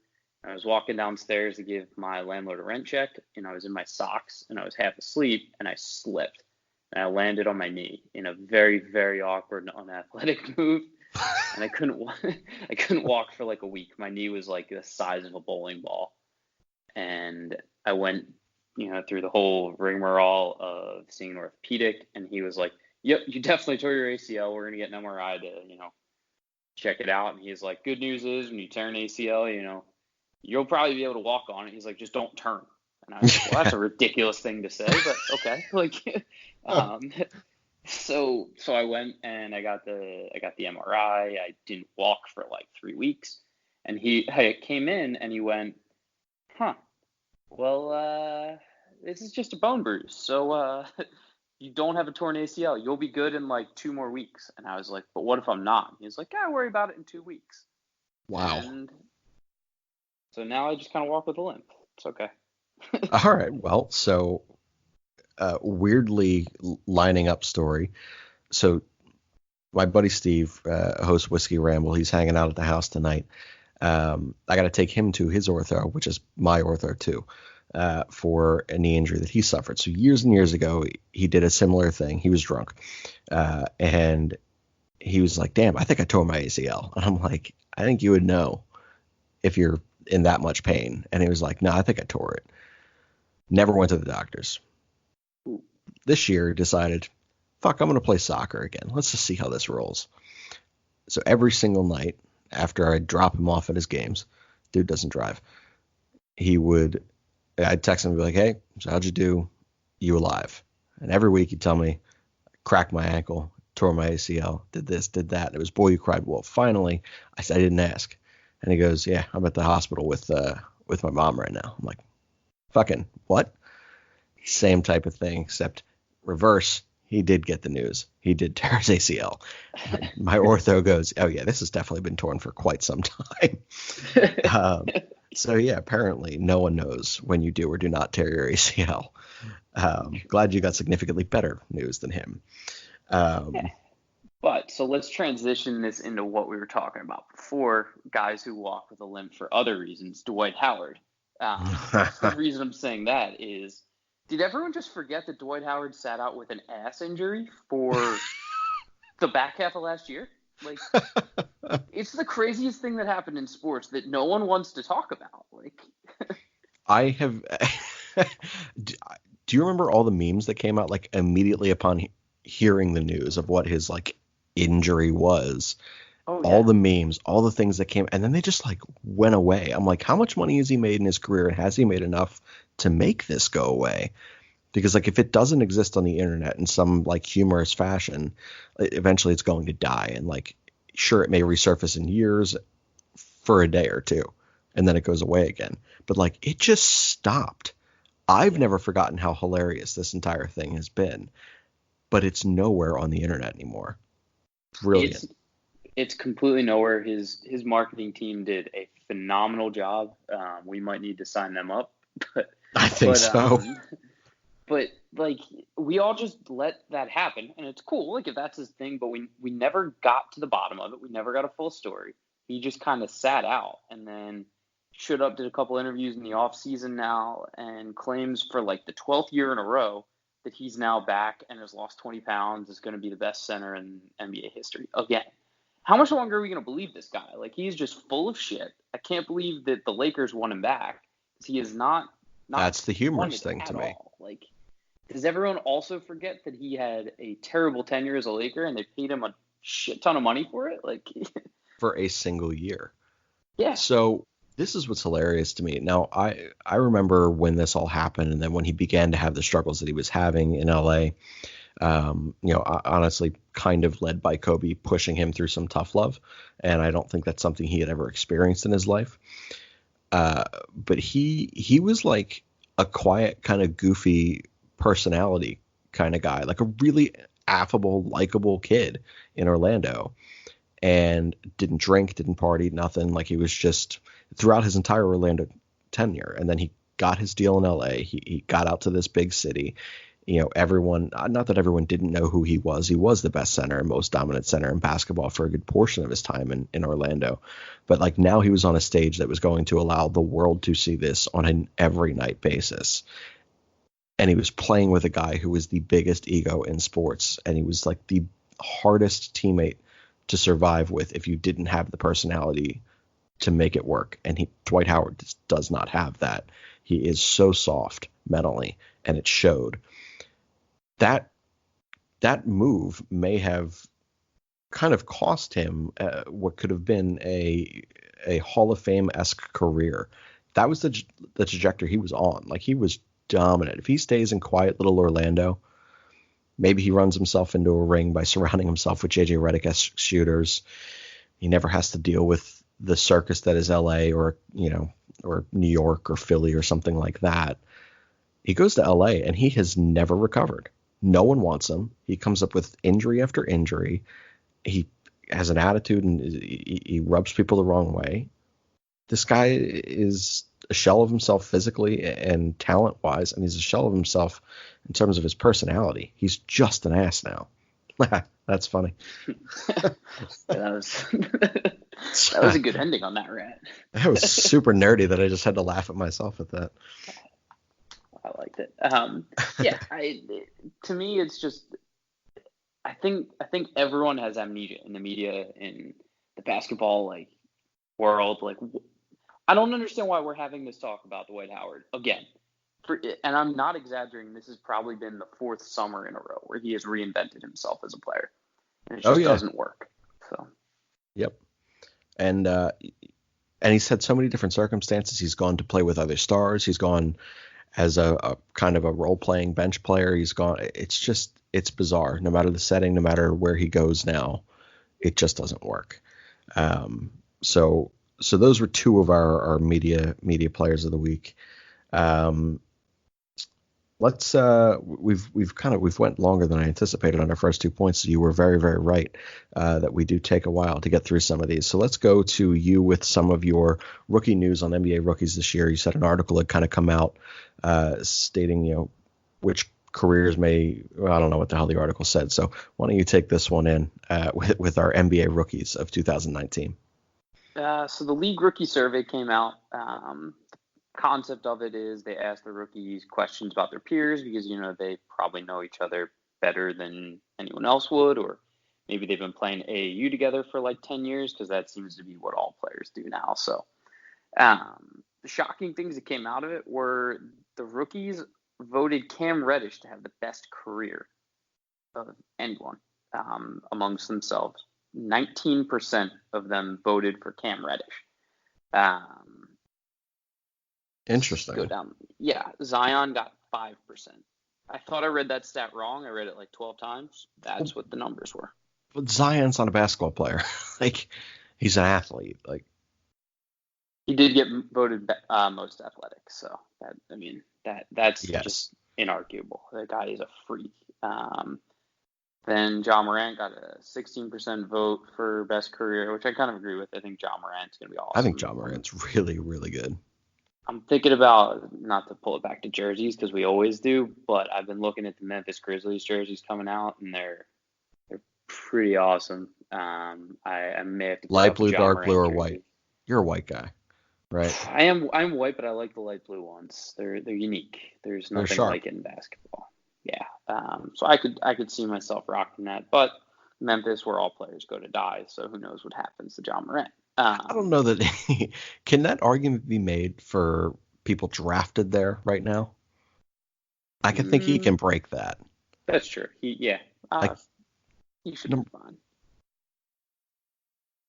D: I was walking downstairs to give my landlord a rent check, and I was in my socks and I was half asleep and I slipped and I landed on my knee in a very, very awkward and unathletic move. and I couldn't I couldn't walk for like a week. My knee was like the size of a bowling ball, and I went, through the whole rigmarole of seeing an orthopedic, and he was like, "Yep, you definitely tore your ACL. We're gonna get an MRI to, check it out." And he's like, "Good news is when you tear an ACL, you'll probably be able to walk on it." He's like, "Just don't turn." And I was like, "Well, that's a ridiculous thing to say, but okay." Like, so I went and I got the MRI. I didn't walk for like 3 weeks, and he came in and he went, "Huh, well, this is just a bone bruise. So you don't have a torn ACL. You'll be good in like 2 more weeks." And I was like, "But what if I'm not?" He's like, "Yeah, worry about it in 2 weeks."
C: Wow.
D: And so now I just kind of walk with a limp. It's okay.
C: All right. Well, so weirdly lining up story. So my buddy Steve, hosts Whiskey Ramble, he's hanging out at the house tonight. I got to take him to his ortho, which is my ortho too, for a knee injury that he suffered. So years and years ago, he did a similar thing. He was drunk, and he was like, "Damn, I think I tore my ACL." And I'm like, "I think you would know if you're in that much pain." And he was like, "No, I think I tore it." Never went to the doctors. This year decided, fuck, I'm going to play soccer again. Let's just see how this rolls. So every single night after I'd drop him off at his games, dude doesn't drive, I'd text him and be like, "Hey, so how'd you do? You alive?" And every week he'd tell me, "Cracked my ankle, tore my ACL, did this, did that." It was boy, you cried wolf. Finally, I said, "I didn't ask." And he goes, "Yeah, I'm at the hospital with my mom right now." I'm like, fucking what? Same type of thing, except reverse. He did get the news. He did tear his ACL. My ortho goes, "Oh yeah, this has definitely been torn for quite some time." So yeah, apparently no one knows when you do or do not tear your ACL. Glad you got significantly better news than him.
D: But so let's transition this into what we were talking about before, guys who walk with a limp for other reasons. Dwight Howard. The reason I'm saying that is, did everyone just forget that Dwight Howard sat out with an ass injury for the back half of last year? Like, it's the craziest thing that happened in sports that no one wants to talk about. Like,
C: I have. Do you remember all the memes that came out like immediately upon hearing the news of what his like injury was?
D: oh, yeah.
C: All the memes, all the things that came, and then they just like went away. I'm like, how much money has he made in his career, and has he made enough to make this go away? Because like if it doesn't exist on the internet in some like humorous fashion, eventually it's going to die. And like, sure, it may resurface in years for a day or two, and then it goes away again. But like, it just stopped. I've never forgotten how hilarious this entire thing has been, but it's nowhere on the internet anymore. Brilliant.
D: It's completely nowhere. His marketing team did a phenomenal job. We might need to sign them up, but
C: I think so.
D: But like, we all just let that happen, and it's cool. Like, if that's his thing, but we never got to the bottom of it. We never got a full story. He just kind of sat out, and then showed up, did a couple interviews in the off season now, and claims for like the 12th year in a row that he's now back and has lost 20 pounds, is going to be the best center in NBA history again. How much longer are we going to believe this guy? Like, he's just full of shit. I can't believe that the Lakers want him back. He is not
C: That's the humorous thing to me.
D: All. Like, does everyone also forget that he had a terrible tenure as a Laker and they paid him a shit ton of money for it? Like,
C: for a single year.
D: Yeah.
C: So this is what's hilarious to me. Now, I remember when this all happened, and then when he began to have the struggles that he was having in LA, honestly, kind of led by Kobe pushing him through some tough love. And I don't think that's something he had ever experienced in his life. But he was like a quiet, kind of goofy personality kind of guy, like a really affable, likable kid in Orlando, and didn't drink, didn't party, nothing. Like, he was just throughout his entire Orlando tenure. And then he got his deal in LA. He got out to this big city. Everyone, not that everyone didn't know who he was the best center and most dominant center in basketball for a good portion of his time in Orlando. But like, now he was on a stage that was going to allow the world to see this on an every night basis. And he was playing with a guy who was the biggest ego in sports. And he was like the hardest teammate to survive with if you didn't have the personality to make it work. And Dwight Howard does not have that. He is so soft mentally, and it showed. That move may have kind of cost him what could have been a Hall of Fame-esque career. That was the trajectory he was on. Like, he was dominant. If he stays in quiet little Orlando, maybe he runs himself into a ring by surrounding himself with JJ Redick-esque shooters. He never has to deal with the circus that is LA or New York or Philly or something like that. He goes to LA and he has never recovered. No one wants him. He comes up with injury after injury. He has an attitude and he rubs people the wrong way. This guy is a shell of himself physically and talent-wise, and he's a shell of himself in terms of his personality. He's just an ass now. That's funny.
D: That was a good ending on that rant.
C: That was super nerdy that I just had to laugh at myself at that.
D: I liked it. To me, it's just I think everyone has amnesia in the media, in the basketball world. I don't understand why we're having this talk about Dwight Howard again. And I'm not exaggerating. This has probably been the fourth summer in a row where he has reinvented himself as a player, and it just doesn't work. So.
C: Yep. And he's had so many different circumstances. He's gone to play with other stars. He's gone as a kind of a role-playing bench player. He's gone. It's bizarre. No matter the setting, no matter where he goes now, it just doesn't work. So those were two of our media players of the week. We've went longer than I anticipated on our first 2 points. You were very, very right that we do take a while to get through some of these. So let's go to you with some of your rookie news on NBA rookies this year. You said an article had kind of come out stating, which careers I don't know what the hell the article said. So why don't you take this one in with our NBA rookies of 2019?
D: So the league rookie survey came out. Concept of it is they ask the rookies questions about their peers because, they probably know each other better than anyone else would, or maybe they've been playing AAU together for 10 years because that seems to be what all players do now. So the shocking things that came out of it were the rookies voted Cam Reddish to have the best career of anyone amongst themselves. 19% of them voted for Cam Reddish.
C: Interesting.
D: Go down. Yeah, Zion got 5%. I thought I read that stat wrong. I read it 12 times. That's what the numbers were.
C: But Zion's not a basketball player. He's an athlete.
D: He did get voted most athletic. So that's just inarguable. The guy is a freak. Then Ja Morant got a 16% vote for best career, which I kind of agree with. I think Ja Morant's going to be awesome.
C: I think Ja Morant's really, really good.
D: I'm thinking about, not to pull it back to jerseys because we always do, but I've been looking at the Memphis Grizzlies jerseys coming out, and they're pretty awesome. I may have to
C: light blue, dark blue, or white. You're a white guy, right?
D: I'm white, but I like the light blue ones. They're unique. There's nothing like it in basketball. Yeah. So I could see myself rocking that, but Memphis, where all players go to die, so who knows what happens to Ja Morant.
C: I don't know that can that argument be made for people drafted there right now? I can think he can break that.
D: That's true. He should be fine.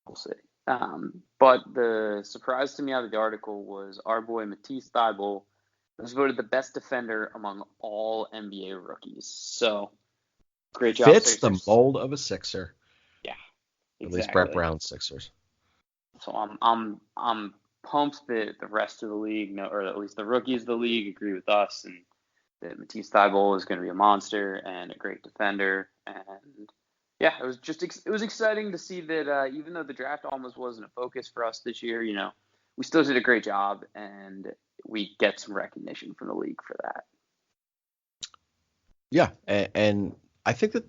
D: We'll see. But the surprise to me out of the article was our boy Matisse Thybulle was voted the best defender among all NBA rookies. So great job.
C: Fits Sixers. The mold of a Sixer.
D: Yeah, exactly.
C: At least Brett Brown's Sixers.
D: So I'm pumped that the rest of the league, or at least the rookies of the league, agree with us, and that Matisse Thybulle is going to be a monster and a great defender. And yeah, it was exciting to see that even though the draft almost wasn't a focus for us this year, we still did a great job, and we get some recognition from the league for that.
C: Yeah, and I think that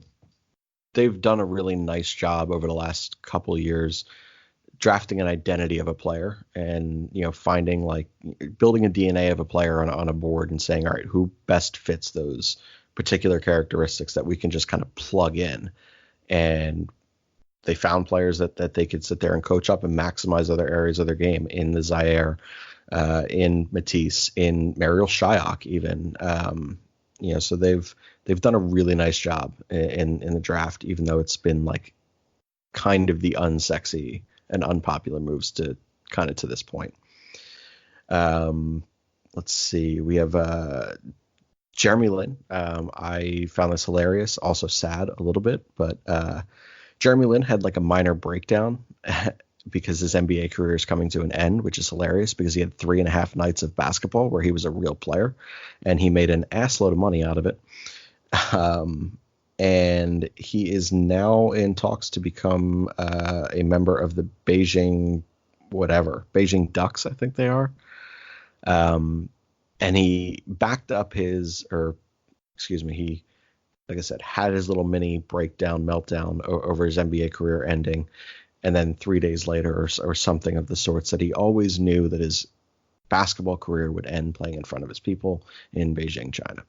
C: they've done a really nice job over the last couple of years drafting an identity of a player and, finding building a DNA of a player on a board and saying, all right, who best fits those particular characteristics that we can just kind of plug in. And they found players that they could sit there and coach up and maximize other areas of their game in the Zhaire, in Matisse, in Mariel Shyok even. So they've done a really nice job in the draft, even though it's been like kind of the unsexy and unpopular moves to this point. Let's see. We have Jeremy Lin. I found this hilarious, also sad a little bit, but Jeremy Lin had like a minor breakdown because his NBA career is coming to an end, which is hilarious because he had 3.5 nights of basketball where he was a real player and he made an assload of money out of it. And he is now in talks to become a member of the Beijing Ducks, I think they are. And he backed up he, like I said, had his little mini meltdown over his NBA career ending. And then 3 days later or something of the sorts that he always knew that his basketball career would end playing in front of his people in Beijing, China.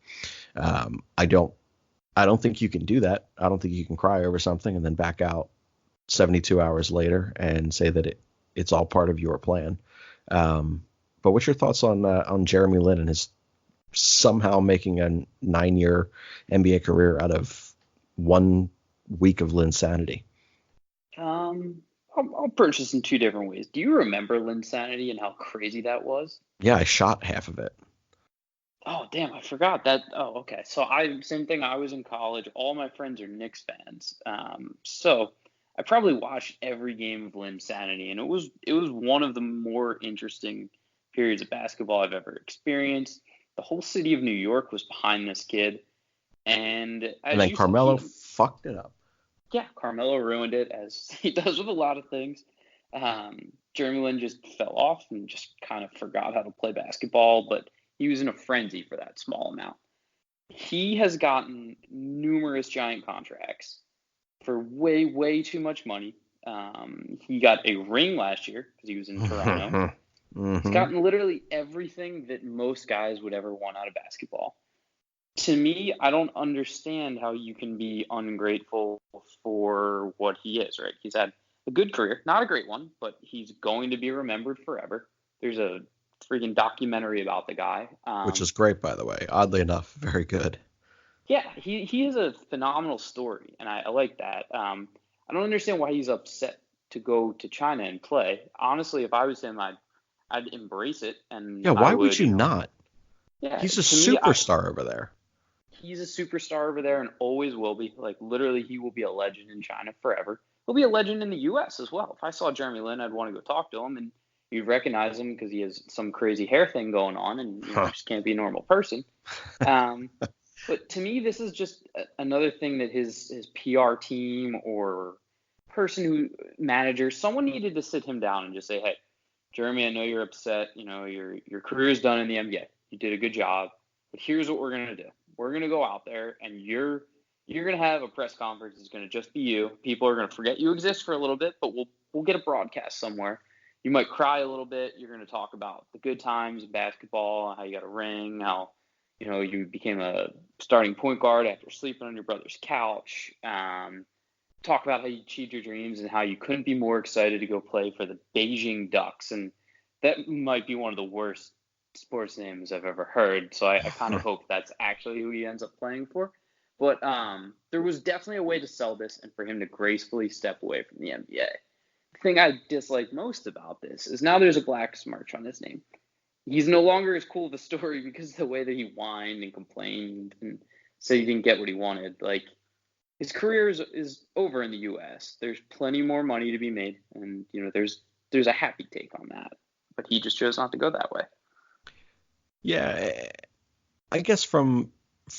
C: I don't think you can do that. I don't think you can cry over something and then back out 72 hours later and say that it's all part of your plan. But what's your thoughts on Jeremy Lin and his somehow making a 9-year NBA career out of 1 week of Linsanity?
D: I'll approach this in 2 different ways. Do you remember Linsanity and how crazy that was?
C: Yeah, I shot half of it.
D: Oh, damn, I forgot that. Oh, okay. So same thing. I was in college. All my friends are Knicks fans. So I probably watched every game of Linsanity, and it was one of the more interesting periods of basketball I've ever experienced. The whole city of New York was behind this kid, and
C: then Carmelo fucked it up.
D: Yeah, Carmelo ruined it, as he does with a lot of things. Jeremy Lin just fell off and just kind of forgot how to play basketball, but he was in a frenzy for that small amount. He has gotten numerous giant contracts for way, way too much money. He got a ring last year because he was in Toronto.
C: Mm-hmm.
D: He's gotten literally everything that most guys would ever want out of basketball. To me, I don't understand how you can be ungrateful for what he is, right? He's had a good career, not a great one, but he's going to be remembered forever. There's a freaking documentary about the guy.
C: Which is great, by the way. Oddly enough, very good.
D: Yeah, he has a phenomenal story, and I like that. I don't understand why he's upset to go to China and play. Honestly, if I was him, I'd embrace it. And
C: yeah, why would you not?
D: Yeah,
C: he's a superstar over there.
D: He's a superstar over there and always will be. Like, literally, he will be a legend in China forever. He'll be a legend in the U.S. as well. If I saw Jeremy Lin, I'd want to go talk to him, and you'd recognize him because he has some crazy hair thing going on, and just can't be a normal person. But to me, this is just another thing that his PR team or manager, someone needed to sit him down and just say, hey, Jeremy, I know you're upset. Your career's done in the NBA. You did a good job. But here's what we're going to do. We're going to go out there, and you're going to have a press conference. It's going to just be you. People are going to forget you exist for a little bit, but we'll get a broadcast somewhere. You might cry a little bit. You're going to talk about the good times in basketball, how you got a ring, how you became a starting point guard after sleeping on your brother's couch. Talk about how you achieved your dreams and how you couldn't be more excited to go play for the Beijing Ducks. And that might be one of the worst sports names I've ever heard. So I kind of hope that's actually who he ends up playing for. But there was definitely a way to sell this and for him to gracefully step away from the NBA. The thing I dislike most about this is now there's a black smirch on his name. He's no longer as cool of a story because of the way that he whined and complained and said he didn't get what he wanted. Like, his career is over in the U.S. There's plenty more money to be made, and there's a happy take on that. But he just chose not to go that way.
C: Yeah, I guess from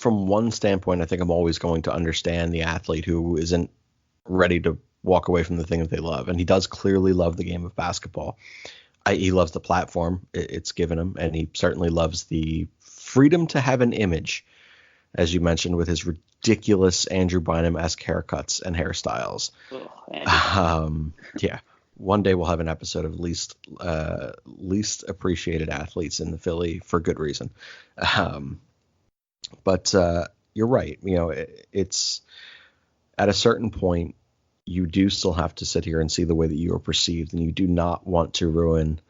C: one standpoint, I think I'm always going to understand the athlete who isn't ready to walk away from the thing that they love, and he does clearly love the game of basketball. He loves the platform it's given him, and he certainly loves the freedom to have an image, as you mentioned, with his ridiculous Andrew Bynum-esque haircuts and hairstyles. Yeah. One day we'll have an episode of least appreciated athletes in the Philly for good reason. But you're right. It's at a certain point, you do still have to sit here and see the way that you are perceived, and you do not want to ruin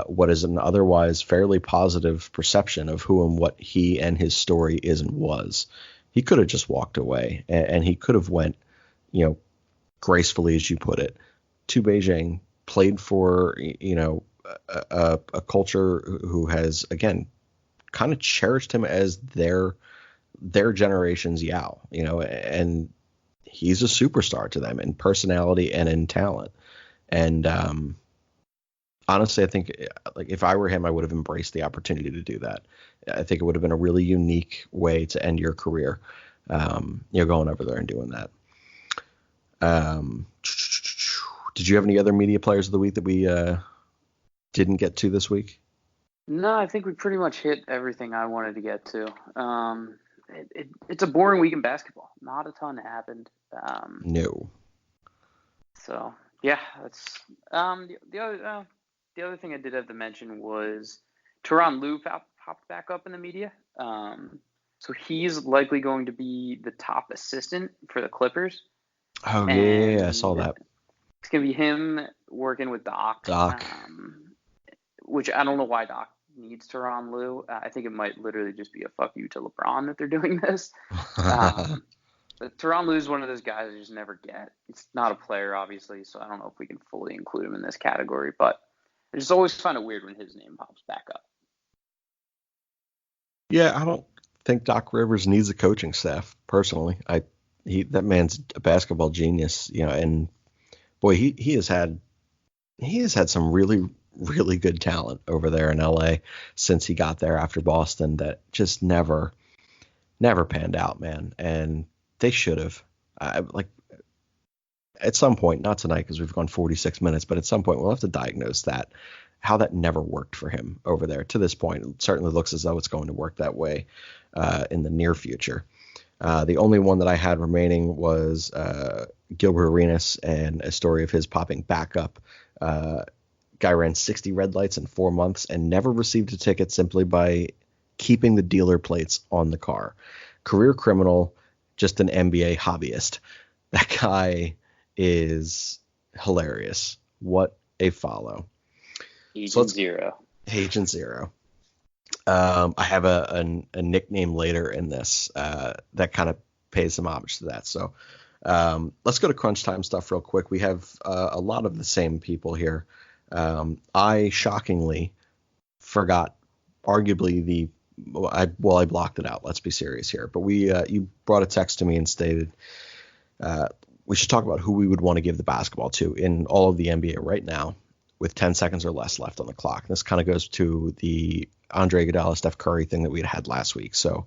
C: what is an otherwise fairly positive perception of who and what he and his story is and was. He could have just walked away, and he could have went, gracefully, as you put it, to Beijing, played for, a culture who has, again, kind of cherished him as their generation's Yao, and he's a superstar to them in personality and in talent. And honestly, I think, like, if I were him, I would have embraced the opportunity to do that. I think it would have been a really unique way to end your career, going over there and doing that. Did you have any other media players of the week that we didn't get to this week?
D: No, I think we pretty much hit everything I wanted to get to. It's a boring week in basketball. Not a ton happened.
C: No.
D: So yeah, that's the other thing I did have to mention was Tyronn Lue popped back up in the media. So he's likely going to be the top assistant for the Clippers.
C: Oh yeah, I saw that.
D: It's gonna be him working with Doc. Which I don't know why Doc needs Tyronn Lue. I think it might literally just be a fuck you to LeBron that they're doing this. But Tyronn Lue is one of those guys I just never get. It's not a player, obviously, so I don't know if we can fully include him in this category. But I just always find it weird when his name pops back up.
C: Yeah, I don't think Doc Rivers needs a coaching staff, personally. That man's a basketball genius, and boy, he has had some really, really good talent over there in LA since he got there after Boston that just never panned out, man. And they should have, at some point, not tonight because we've gone 46 minutes, but at some point we'll have to diagnose how that never worked for him over there to this point. It certainly looks as though it's going to work that way in the near future. The only one that I had remaining was Gilbert Arenas and a story of his popping back up. Guy ran 60 red lights in 4 months and never received a ticket simply by keeping the dealer plates on the car. Career criminal, just an NBA hobbyist. That guy is hilarious. What a follow.
D: Agent Zero.
C: I have a nickname later in this that kind of pays some homage to that. So let's go to crunch time stuff real quick. We have a lot of the same people here. I shockingly forgot arguably I blocked it out. Let's be serious here. But you brought a text to me and stated we should talk about who we would want to give the basketball to in all of the NBA right now with 10 seconds or less left on the clock. This kind of goes to the Andre Iguodala, Steph Curry thing that we had last week. So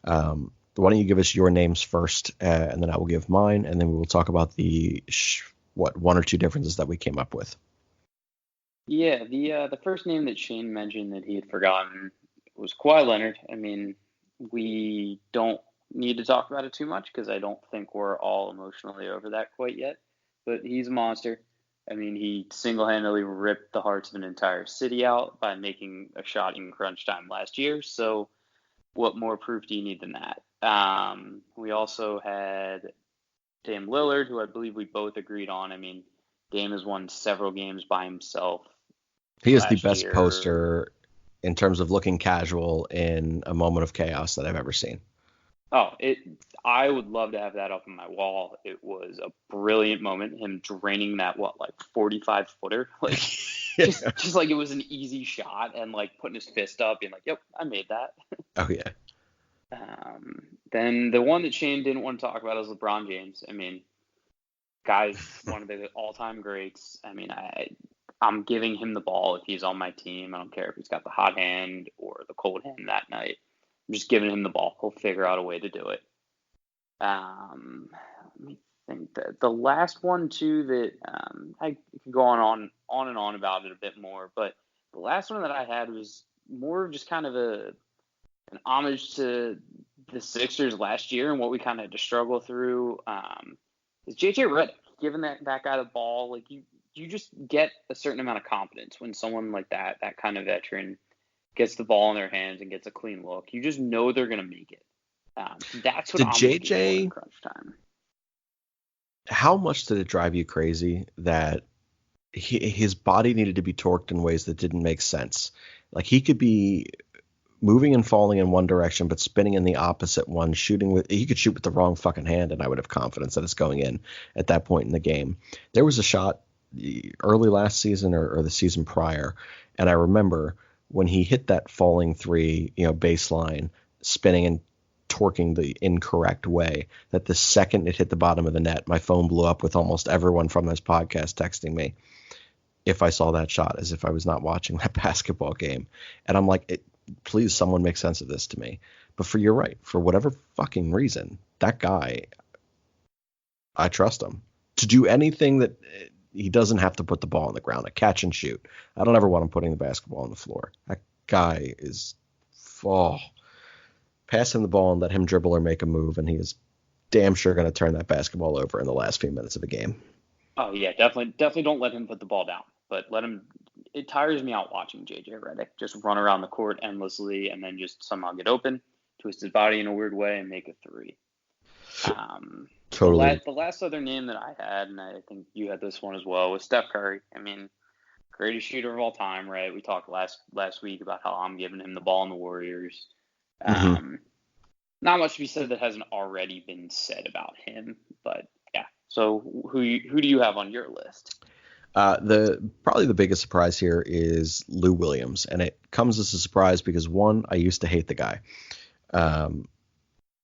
C: why don't you give us your names first, and then I will give mine, and then we will talk about the one or two differences that we came up with.
D: Yeah, the first name that Shane mentioned that he had forgotten was Kawhi Leonard. I mean, we don't need to talk about it too much because I don't think we're all emotionally over that quite yet. But he's a monster. I mean, he single-handedly ripped the hearts of an entire city out by making a shot in crunch time last year. So what more proof do you need than that? We also had Dame Lillard, who I believe we both agreed on. I mean, Dame has won several games by himself.
C: He is the best poster in terms of looking casual in a moment of chaos that I've ever seen.
D: Oh, I would love to have that up on my wall. It was a brilliant moment. Him draining that 45-footer, just like it was an easy shot, and putting his fist up, being like, "Yep, I made that."
C: Oh yeah.
D: Then the one that Shane didn't want to talk about is LeBron James. I mean, guy's one of the all-time greats. I mean, I'm giving him the ball if he's on my team. I don't care if he's got the hot hand or the cold hand that night. I'm just giving him the ball. He'll figure out a way to do it. Let me think. The last one, too, that I could go on and on about it a bit more, but the last one that I had was more of just kind of an homage to the Sixers last year and what we kind of had to struggle through. Is JJ Redick, giving that guy the ball. You just get a certain amount of confidence when someone like that kind of veteran, gets the ball in their hands and gets a clean look. You just know they're going to make it. That's what I'm looking for in crunch time.
C: how much did it drive you crazy that his body needed to be torqued in ways that didn't make sense? Like, he could be moving and falling in one direction, but spinning in the opposite one, he could shoot with the wrong fucking hand, and I would have confidence that it's going in at that point in the game. There was a shot early last season or the season prior, and I remember when he hit that falling three, baseline, spinning and torquing the incorrect way, that the second it hit the bottom of the net, my phone blew up with almost everyone from this podcast texting me if I saw that shot, as if I was not watching that basketball game. And I'm like, please, someone make sense of this to me. But you're right. For whatever fucking reason, that guy, I trust him to do anything that he doesn't have to put the ball on the ground, a catch and shoot. I don't ever want him putting the basketball on the floor. That guy is, pass him the ball and let him dribble or make a move, and he is damn sure going to turn that basketball over in the last few minutes of a game.
D: Oh yeah, definitely don't let him put the ball down. But let him. It tires me out watching JJ Redick just run around the court endlessly and then just somehow get open, twist his body in a weird way, and make a three.
C: Totally.
D: The last other name that I had, and I think you had this one as well, was Steph Curry. I mean, greatest shooter of all time, right? We talked last week about how I'm giving him the ball in the Warriors. Not much to be said that hasn't already been said about him, but yeah. So who do you have on your list?
C: Probably the biggest surprise here is Lou Williams, and it comes as a surprise because, one, I used to hate the guy.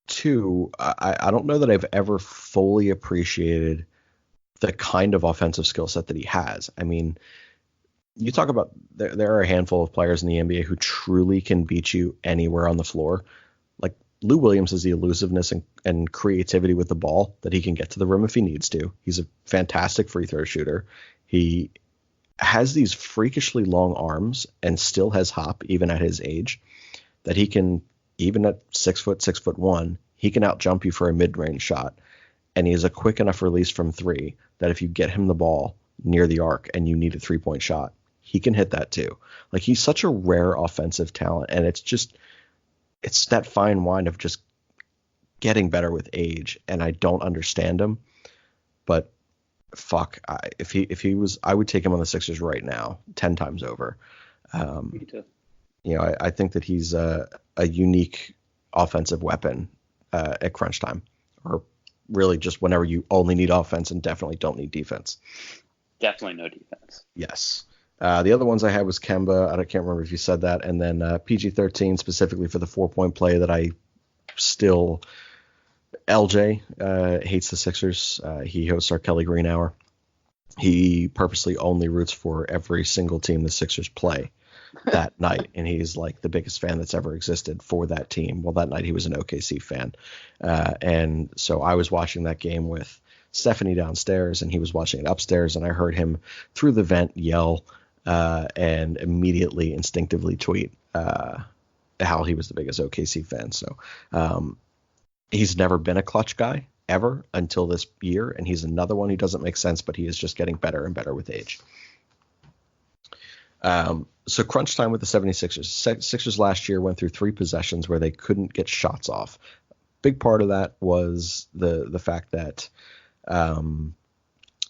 C: Two, I don't know that I've ever fully appreciated the kind of offensive skill set that he has. I mean, you talk about there are a handful of players in the NBA who truly can beat you anywhere on the floor. Like, Lou Williams has the elusiveness and creativity with the ball that he can get to the rim if he needs to. He's a fantastic free throw shooter. He has these freakishly long arms and still has hop even at his age, that he can, even at 6'1", he can out jump you for a mid-range shot. And he has a quick enough release from three that if you get him the ball near the arc and you need a 3-point shot, he can hit that too. Like, he's such a rare offensive talent, and it's that fine wine of just getting better with age, and I don't understand him. But fuck, if he was, I would take him on the Sixers right now 10 times over.
D: Me too.
C: I think that he's a unique offensive weapon at crunch time, or really just whenever you only need offense and definitely don't need defense.
D: Definitely no defense.
C: Yes. The other ones I had was Kemba. I can't remember if you said that. And then PG-13 specifically for the 4-point play that I still... LJ hates the Sixers. He hosts our Kelly Green Hour. He purposely only roots for every single team the Sixers play that night, and he's like the biggest fan that's ever existed for that team. Well, that night he was an OKC fan. And so I was watching that game with Stephanie downstairs, and he was watching it upstairs, and I heard him through the vent yell and immediately instinctively tweet how he was the biggest OKC fan. So he's never been a clutch guy ever until this year, and he's another one who doesn't make sense, but he is just getting better and better with age. So crunch time with the 76ers. Sixers last year went through 3 possessions where they couldn't get shots off. Big part of that was the fact that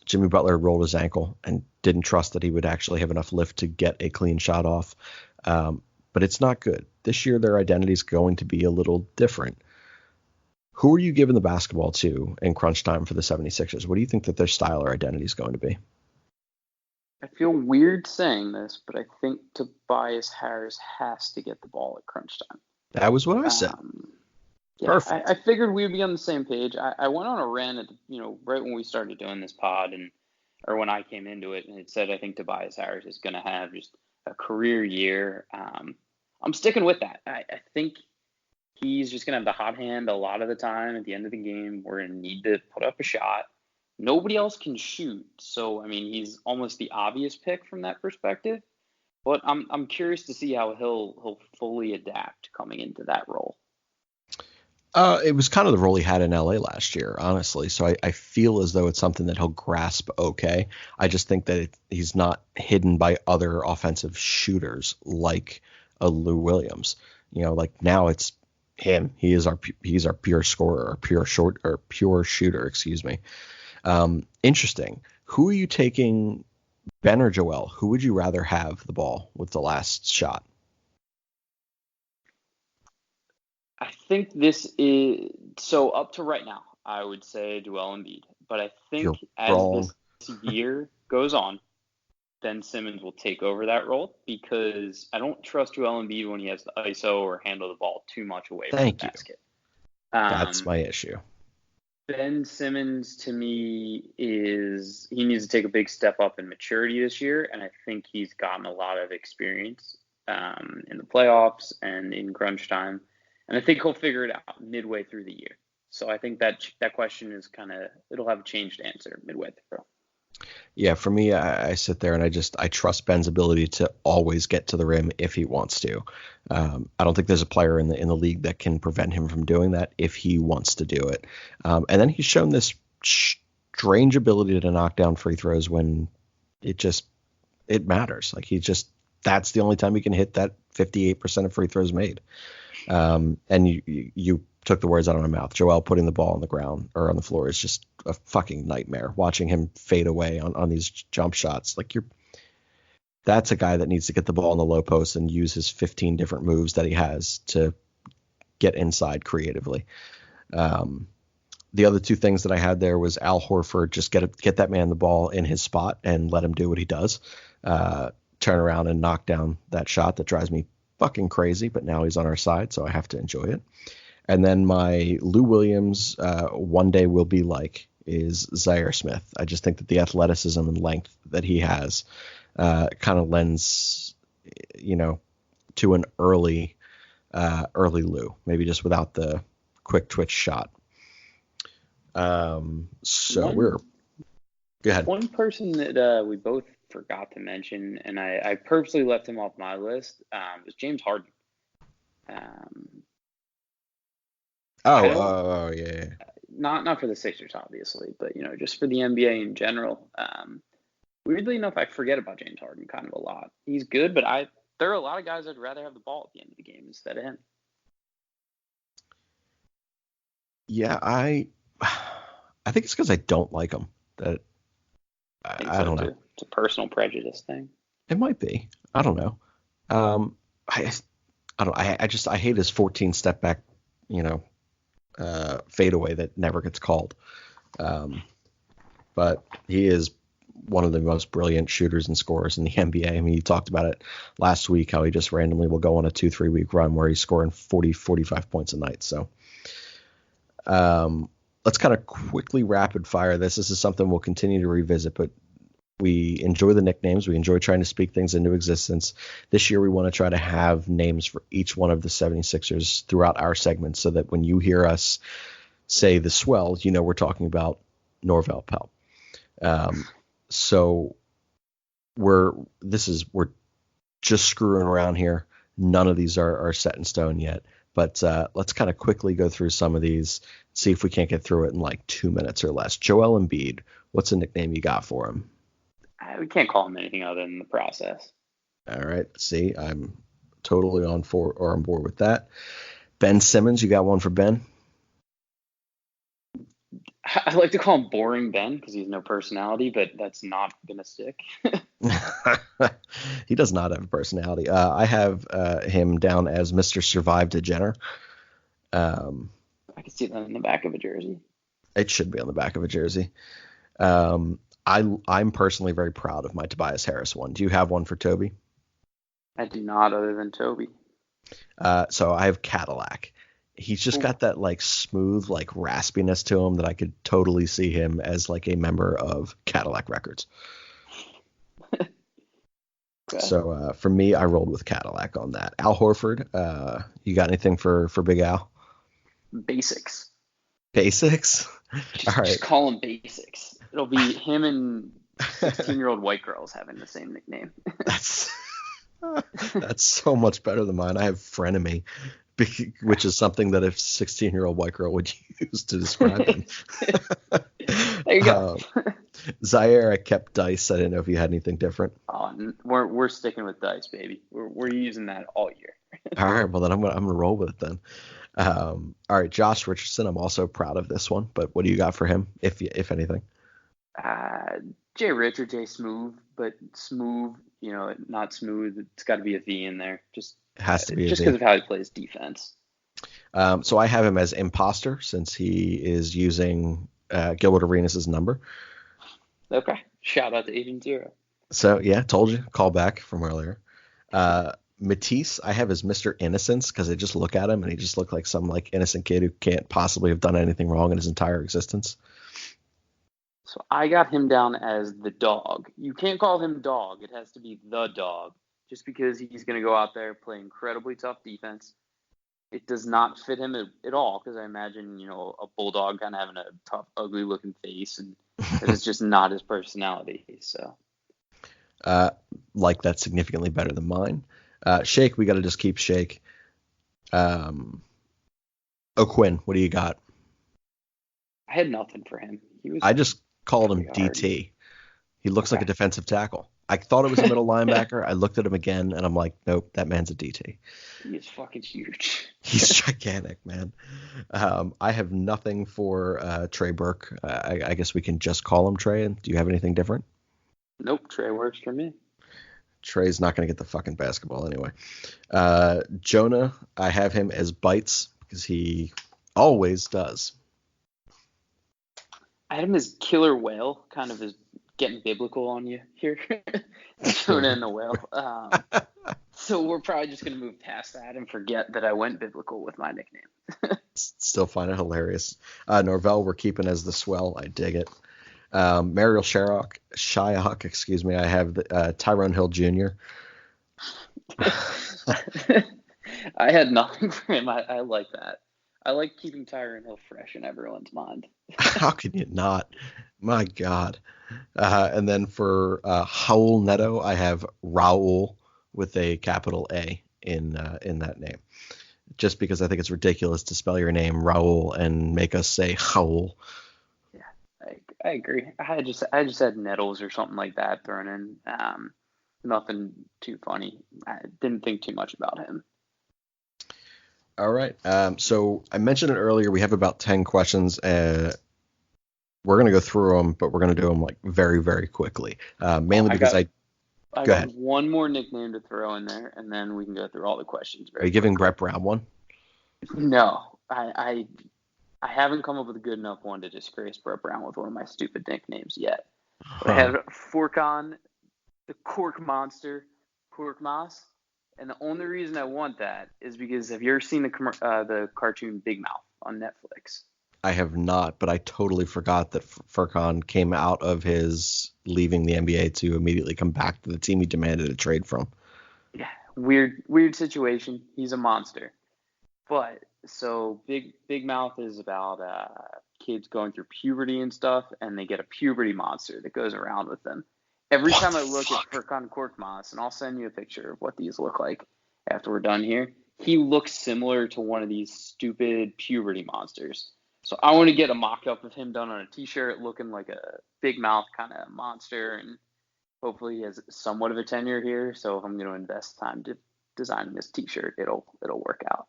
C: Jimmy Butler rolled his ankle and didn't trust that he would actually have enough lift to get a clean shot off. But it's not good. This year, their identity is going to be a little different. Who are you giving the basketball to in crunch time for the 76ers? What do you think that their style or identity is going to be?
D: I feel weird saying this, but I think Tobias Harris has to get the ball at crunch time.
C: That was what I said.
D: Yeah,
C: Perfect.
D: I figured we'd be on the same page. I went on a rant at right when we started doing this pod, or when I came into it, and it said I think Tobias Harris is going to have just a career year. I'm sticking with that. I think he's just going to have the hot hand a lot of the time at the end of the game. We're going to need to put up a shot. Nobody else can shoot, so I mean he's almost the obvious pick from that perspective. But I'm curious to see how he'll fully adapt coming into that role.
C: It was kind of the role he had in LA last year, honestly. So I feel as though it's something that he'll grasp okay. I just think that he's not hidden by other offensive shooters like a Lou Williams. Like now it's him. He's our pure scorer, or pure shooter. Excuse me. Interesting. Who are you taking, Ben or Joel? Who would you rather have the ball with the last shot?
D: I think this is so up to right now. I would say Joel Embiid, but I think
C: You're
D: as
C: wrong.
D: this year goes on, Ben Simmons will take over that role because I don't trust Joel Embiid when he has to ISO or handle the ball too much away from the
C: Thank you.
D: basket.
C: That's my issue.
D: Ben Simmons to me he needs to take a big step up in maturity this year, and I think he's gotten a lot of experience in the playoffs and in crunch time, and I think he'll figure it out midway through the year. So I think that question is it'll have a changed answer midway through.
C: Yeah, for me, I sit there and I trust Ben's ability to always get to the rim if he wants to. I don't think there's a player in the league that can prevent him from doing that if he wants to do it. And then he's shown this strange ability to knock down free throws when it matters. Like that's the only time he can hit that 58% of free throws made. And you took the words out of my mouth. Joel putting the ball on the ground or on the floor is just a fucking nightmare. Watching him fade away on these jump shots, that's a guy that needs to get the ball in the low post and use his 15 different moves that he has to get inside creatively. The other two things that I had there was Al Horford, just get that man the ball in his spot and let him do what he does. Turn around and knock down that shot that drives me fucking crazy, but now he's on our side, so I have to enjoy it. And then my Lou Williams, one day will be like, is Zhaire Smith. I just think that the athleticism and length that he has kind of lends, to an early Lou, maybe just without the quick twitch shot. Go ahead.
D: One person that we both forgot to mention, and I purposely left him off my list, was James Harden.
C: Yeah.
D: Not for the Sixers, obviously, but just for the NBA in general. Weirdly enough, I forget about James Harden kind of a lot. He's good, but there are a lot of guys I'd rather have the ball at the end of the game instead of him.
C: Yeah, I think it's because I don't like him. That I don't know.
D: It's a personal prejudice thing.
C: It might be. I don't know. I don't know. I hate his 14 step back, fadeaway that never gets called. But he is one of the most brilliant shooters and scorers in the NBA. I mean, he talked about it last week, how he just randomly will go on a 2-3 week run where he's scoring 40-45 points a night. So let's kind of quickly rapid fire this. This is something we'll continue to revisit, but we enjoy the nicknames. We enjoy trying to speak things into existence. This year, we want to try to have names for each one of the 76ers throughout our segments so that when you hear us say the swell, we're talking about Norvel Pell. So we're just screwing around here. None of these are set in stone yet, but let's kind of quickly go through some of these, see if we can't get through it in like 2 minutes or less. Joel Embiid, what's a nickname you got for him?
D: We can't call him anything other than the process.
C: All right. See, I'm totally on board with that. Ben Simmons, you got one for Ben?
D: I like to call him Boring Ben because he has no personality, but that's not going to stick.
C: He does not have a personality. I have him down as Mr. Survive Degener.
D: I can see that on the back of a jersey.
C: It should be on the back of a jersey. I'm personally very proud of my Tobias Harris one. Do you have one for Toby?
D: I do not, other than Toby.
C: So I have Cadillac. He's just got that smooth raspiness to him that I could totally see him as a member of Cadillac Records. Okay. So for me, I rolled with Cadillac on that. Al Horford, you got anything for Big Al?
D: Basics.
C: Basics? All right.
D: Just call him Basics. It'll be him and 16-year-old white girls having the same nickname.
C: That's so much better than mine. I have Frenemy, which is something that a 16-year-old white girl would use to describe him.
D: There you go.
C: Zhaire, I kept Dice. I didn't know if you had anything different.
D: We're sticking with Dice, baby. We're using that all year.
C: All right, well then I'm gonna roll with it then. All right, Josh Richardson. I'm also proud of this one, but what do you got for him, if anything?
D: Jay Rich or Jay Smooth, but Smooth, not smooth. It's got to be a V in there. Just
C: It has to be a
D: just
C: V.
D: because of how he plays defense.
C: So I have him as imposter since he is using Gilbert Arenas' number.
D: Okay. Shout out to Agent Zero.
C: So yeah, told you. Call back from earlier. Matisse, I have as Mr. Innocence because I just look at him and he just looked like some like innocent kid who can't possibly have done anything wrong in his entire existence.
D: So I got him down as the dog. You can't call him dog. It has to be the dog. Just because he's going to go out there, play incredibly tough defense. It does not fit him at all because I imagine, a bulldog kind of having a tough, ugly-looking face, and it's just not his personality. So,
C: like that's significantly better than mine. Shake, we got to just keep Shake. O'Quinn, what do you got?
D: I had nothing for him.
C: I just called him DT. He looks like a defensive tackle. I thought it was a middle linebacker. I looked at him again, and I'm like, nope, that man's a DT.
D: He is fucking huge.
C: He's gigantic, man. I have nothing for Trey Burke. I guess we can just call him Trey. Do you have anything different?
D: Nope, Trey works for me.
C: Trey's not going to get the fucking basketball anyway. Jonah, I have him as Bites because he always does.
D: I had him as Killer Whale, kind of as getting biblical on you here. Jonah and the whale. So we're probably just going to move past that and forget that I went biblical with my nickname.
C: Still find it hilarious. Norvell, we're keeping as the swell. I dig it. Mariel Shyok, excuse me. I have Tyrone Hill Jr.
D: I had nothing for him. I like that. I like keeping Tyrone Hill fresh in everyone's mind.
C: How can you not? My God. And then for Raul Neto, I have Raul with a capital A in that name. Just because I think it's ridiculous to spell your name Raul and make us say Raul.
D: Yeah, I agree. I just had Nettles or something like that thrown in. Nothing too funny. I didn't think too much about him.
C: All right. So I mentioned it earlier. We have about 10 questions. We're going to go through them, but we're going to do them like very, very quickly. Mainly because I go
D: got
C: ahead.
D: One more nickname to throw in there, and then we can go through all the questions.
C: Are you giving Brett Brown one?
D: No, I haven't come up with a good enough one to disgrace Brett Brown with one of my stupid nicknames yet. But I have Forkon, the Cork Monster, Cork Moss. And the only reason I want that is because have you ever seen the cartoon Big Mouth on Netflix?
C: I have not, but I totally forgot that Furkan came out of his leaving the NBA to immediately come back to the team he demanded a trade from.
D: Yeah, weird situation. He's a monster. But so Big Mouth is about kids going through puberty and stuff, and they get a puberty monster that goes around with them. Every time I look at Furkan Korkmaz, and I'll send you a picture of what these look like after we're done here, he looks similar to one of these stupid puberty monsters. So I want to get a mock-up of him done on a T-shirt looking like a Big Mouth kind of monster, and hopefully he has somewhat of a tenure here. So if I'm going to invest time to design this T-shirt, it'll work out.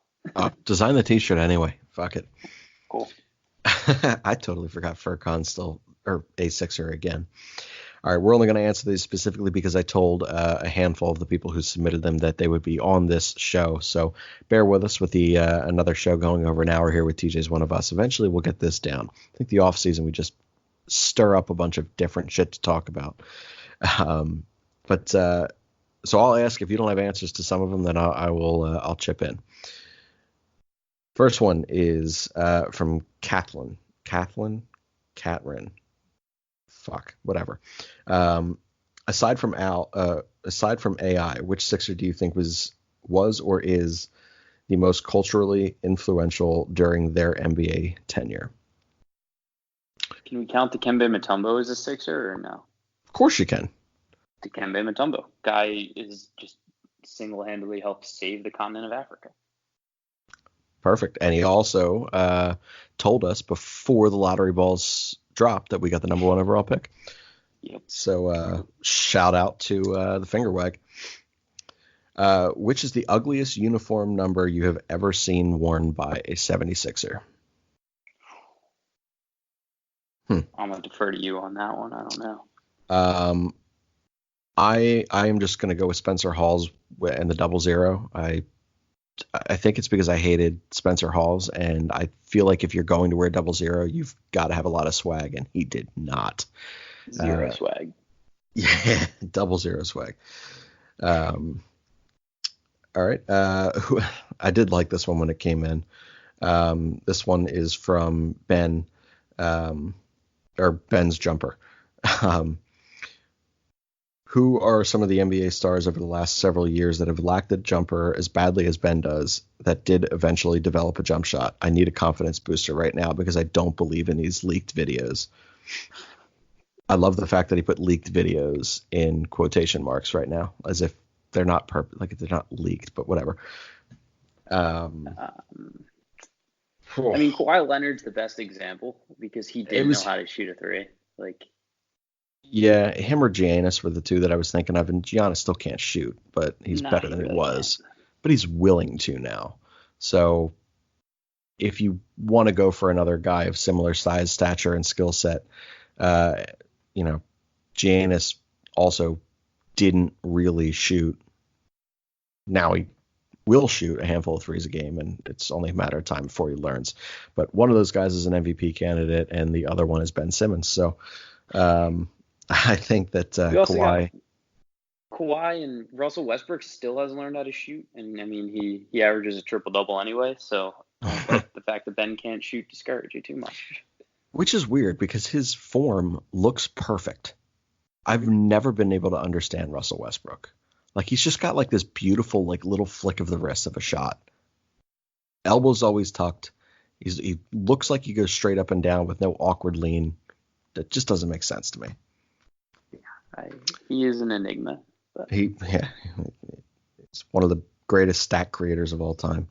C: Design the T-shirt anyway. Fuck it.
D: Cool.
C: I totally forgot Furkan still, or a Sixer again. All right, we're only going to answer these specifically because I told a handful of the people who submitted them that they would be on this show. So bear with us with the another show going over an hour here with TJ's One of Us. Eventually, we'll get this down. I think the off season we just stir up a bunch of different shit to talk about. So I'll ask if you don't have answers to some of them, then I'll chip in. First one is from Catherine. Fuck, whatever. Aside from AI, which Sixer do you think was or is the most culturally influential during their NBA tenure?
D: Can we count Dikembe Mutombo as a Sixer or no?
C: Of course you can.
D: Dikembe Mutombo. Guy is just single-handedly helped save the continent of Africa.
C: Perfect. And he also told us before the lottery balls dropped that we got the number 1 overall pick.
D: Yep.
C: So shout out to the finger wag. Which is the ugliest uniform number you have ever seen worn by a 76er?
D: I'm gonna defer to you on that one. I don't know.
C: I am just going to go with Spencer Hall's and the 0-0. I think it's because I hated Spencer Hall's, and I feel like if you're going to wear 0-0, you've got to have a lot of swag, and he did not.
D: Zero swag.
C: Yeah, 0-0 swag. All right. I did like this one when it came in. This one is from Ben, or Ben's Jumper. Who are some of the NBA stars over the last several years that have lacked a jumper as badly as Ben does that did eventually develop a jump shot? I need a confidence booster right now because I don't believe in these leaked videos. I love the fact that he put leaked videos in quotation marks right now, as if they're not perfect, like they're not leaked, but whatever.
D: I mean, Kawhi Leonard's the best example because he didn't know how to shoot a three. Like,
C: yeah, him or Giannis were the two that I was thinking of, and Giannis still can't shoot, but he's better than he was. But he's willing to now. So if you want to go for another guy of similar size, stature, and skill set, Giannis also didn't really shoot. Now he will shoot a handful of threes a game, and it's only a matter of time before he learns. But one of those guys is an MVP candidate, and the other one is Ben Simmons. So I think that Kawhi
D: and Russell Westbrook still hasn't learned how to shoot. And I mean, he averages a triple-double anyway. So but the fact that Ben can't shoot discourages you too much.
C: Which is weird because his form looks perfect. I've never been able to understand Russell Westbrook. Like, he's just got like this beautiful, like, little flick of the wrist of a shot. Elbow's always tucked. He looks like he goes straight up and down with no awkward lean. That just doesn't make sense to me.
D: He is an enigma. But.
C: He's one of the greatest stat creators of all time.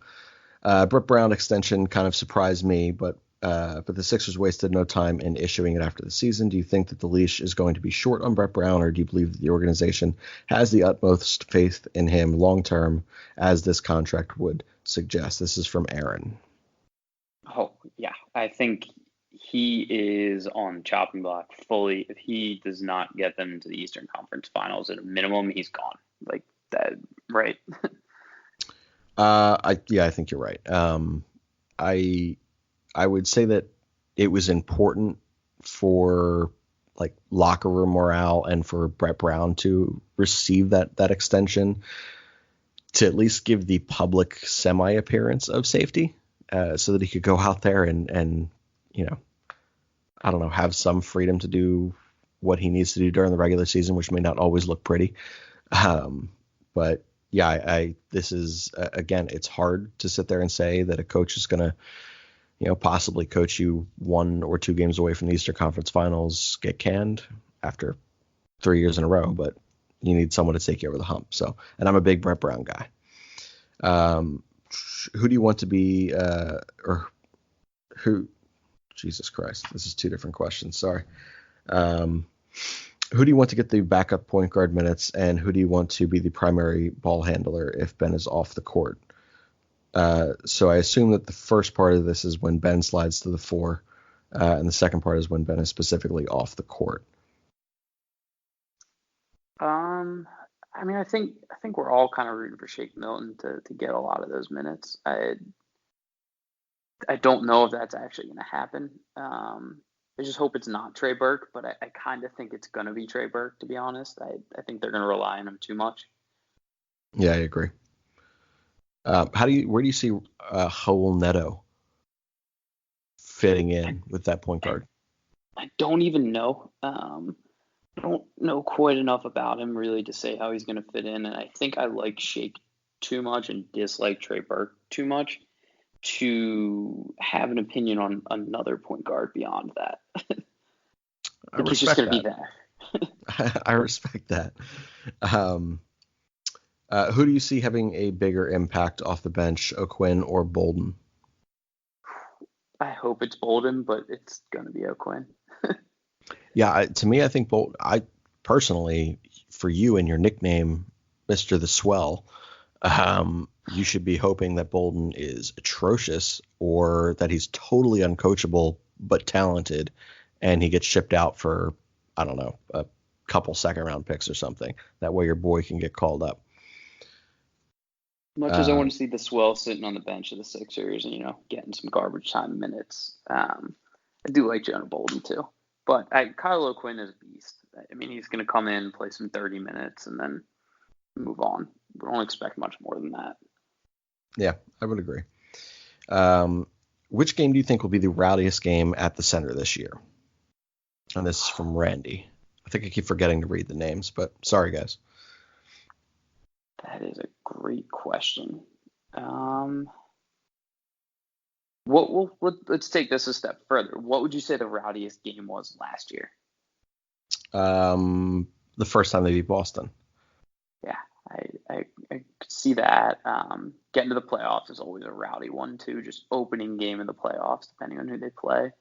C: Brett Brown extension kind of surprised me, but the Sixers wasted no time in issuing it after the season. Do you think that the leash is going to be short on Brett Brown, or do you believe that the organization has the utmost faith in him long term, as this contract would suggest? This is from Aaron.
D: Oh, yeah. I think he is on chopping block fully. If he does not get them to the Eastern Conference Finals at a minimum, he's gone. Like that, right?
C: I think you're right. I would say that it was important for like locker room morale and for Brett Brown to receive that extension to at least give the public semi appearance of safety, so that he could go out there and I don't know, have some freedom to do what he needs to do during the regular season, which may not always look pretty. But yeah, this is again, it's hard to sit there and say that a coach is going to, possibly coach you 1 or 2 games away from the Eastern Conference Finals, get canned after 3 years in a row, but you need someone to take you over the hump. So, and I'm a big Brett Brown guy. Who do you want to be, Jesus Christ, this is 2 different questions. Sorry. Who do you want to get the backup point guard minutes, and who do you want to be the primary ball handler if Ben is off the court? So I assume that the first part of this is when Ben slides to the 4, and the second part is when Ben is specifically off the court.
D: I mean, I think we're all kind of rooting for Shake Milton to get a lot of those minutes. I don't know if that's actually going to happen. I just hope it's not Trey Burke, but I kind of think it's going to be Trey Burke, to be honest. I think they're going to rely on him too much.
C: Yeah, I agree. Where do you see Raul Neto fitting in with that point guard?
D: I don't even know. I don't know quite enough about him really to say how he's going to fit in. And I think I like Shake too much and dislike Trey Burke too much to have an opinion on another point guard beyond that. It's just going to be that.
C: I respect that. Who do you see having a bigger impact off the bench, O'Quinn or Bolden?
D: I hope it's Bolden, but it's going to be O'Quinn.
C: Yeah, to me, I think I personally, for you and your nickname, Mr. the Swell, you should be hoping that Bolden is atrocious or that he's totally uncoachable but talented and he gets shipped out for, I don't know, a couple second-round picks or something. That way your boy can get called up.
D: Much as I want to see the swell sitting on the bench of the Sixers and, getting some garbage time minutes, I do like Jonah Bolden too. But Kyle O'Quinn is a beast. I mean, he's going to come in, play some 30 minutes, and then move on. We don't expect much more than that.
C: Yeah, I would agree. Which game do you think will be the rowdiest game at the center this year? And this is from Randy. I think I keep forgetting to read the names, but sorry, guys.
D: That is a great question. Let's take this a step further. What would you say the rowdiest game was last year?
C: The first time they beat Boston.
D: Yeah, I could see that. Getting to the playoffs is always a rowdy one too. Just opening game in the playoffs, depending on who they play.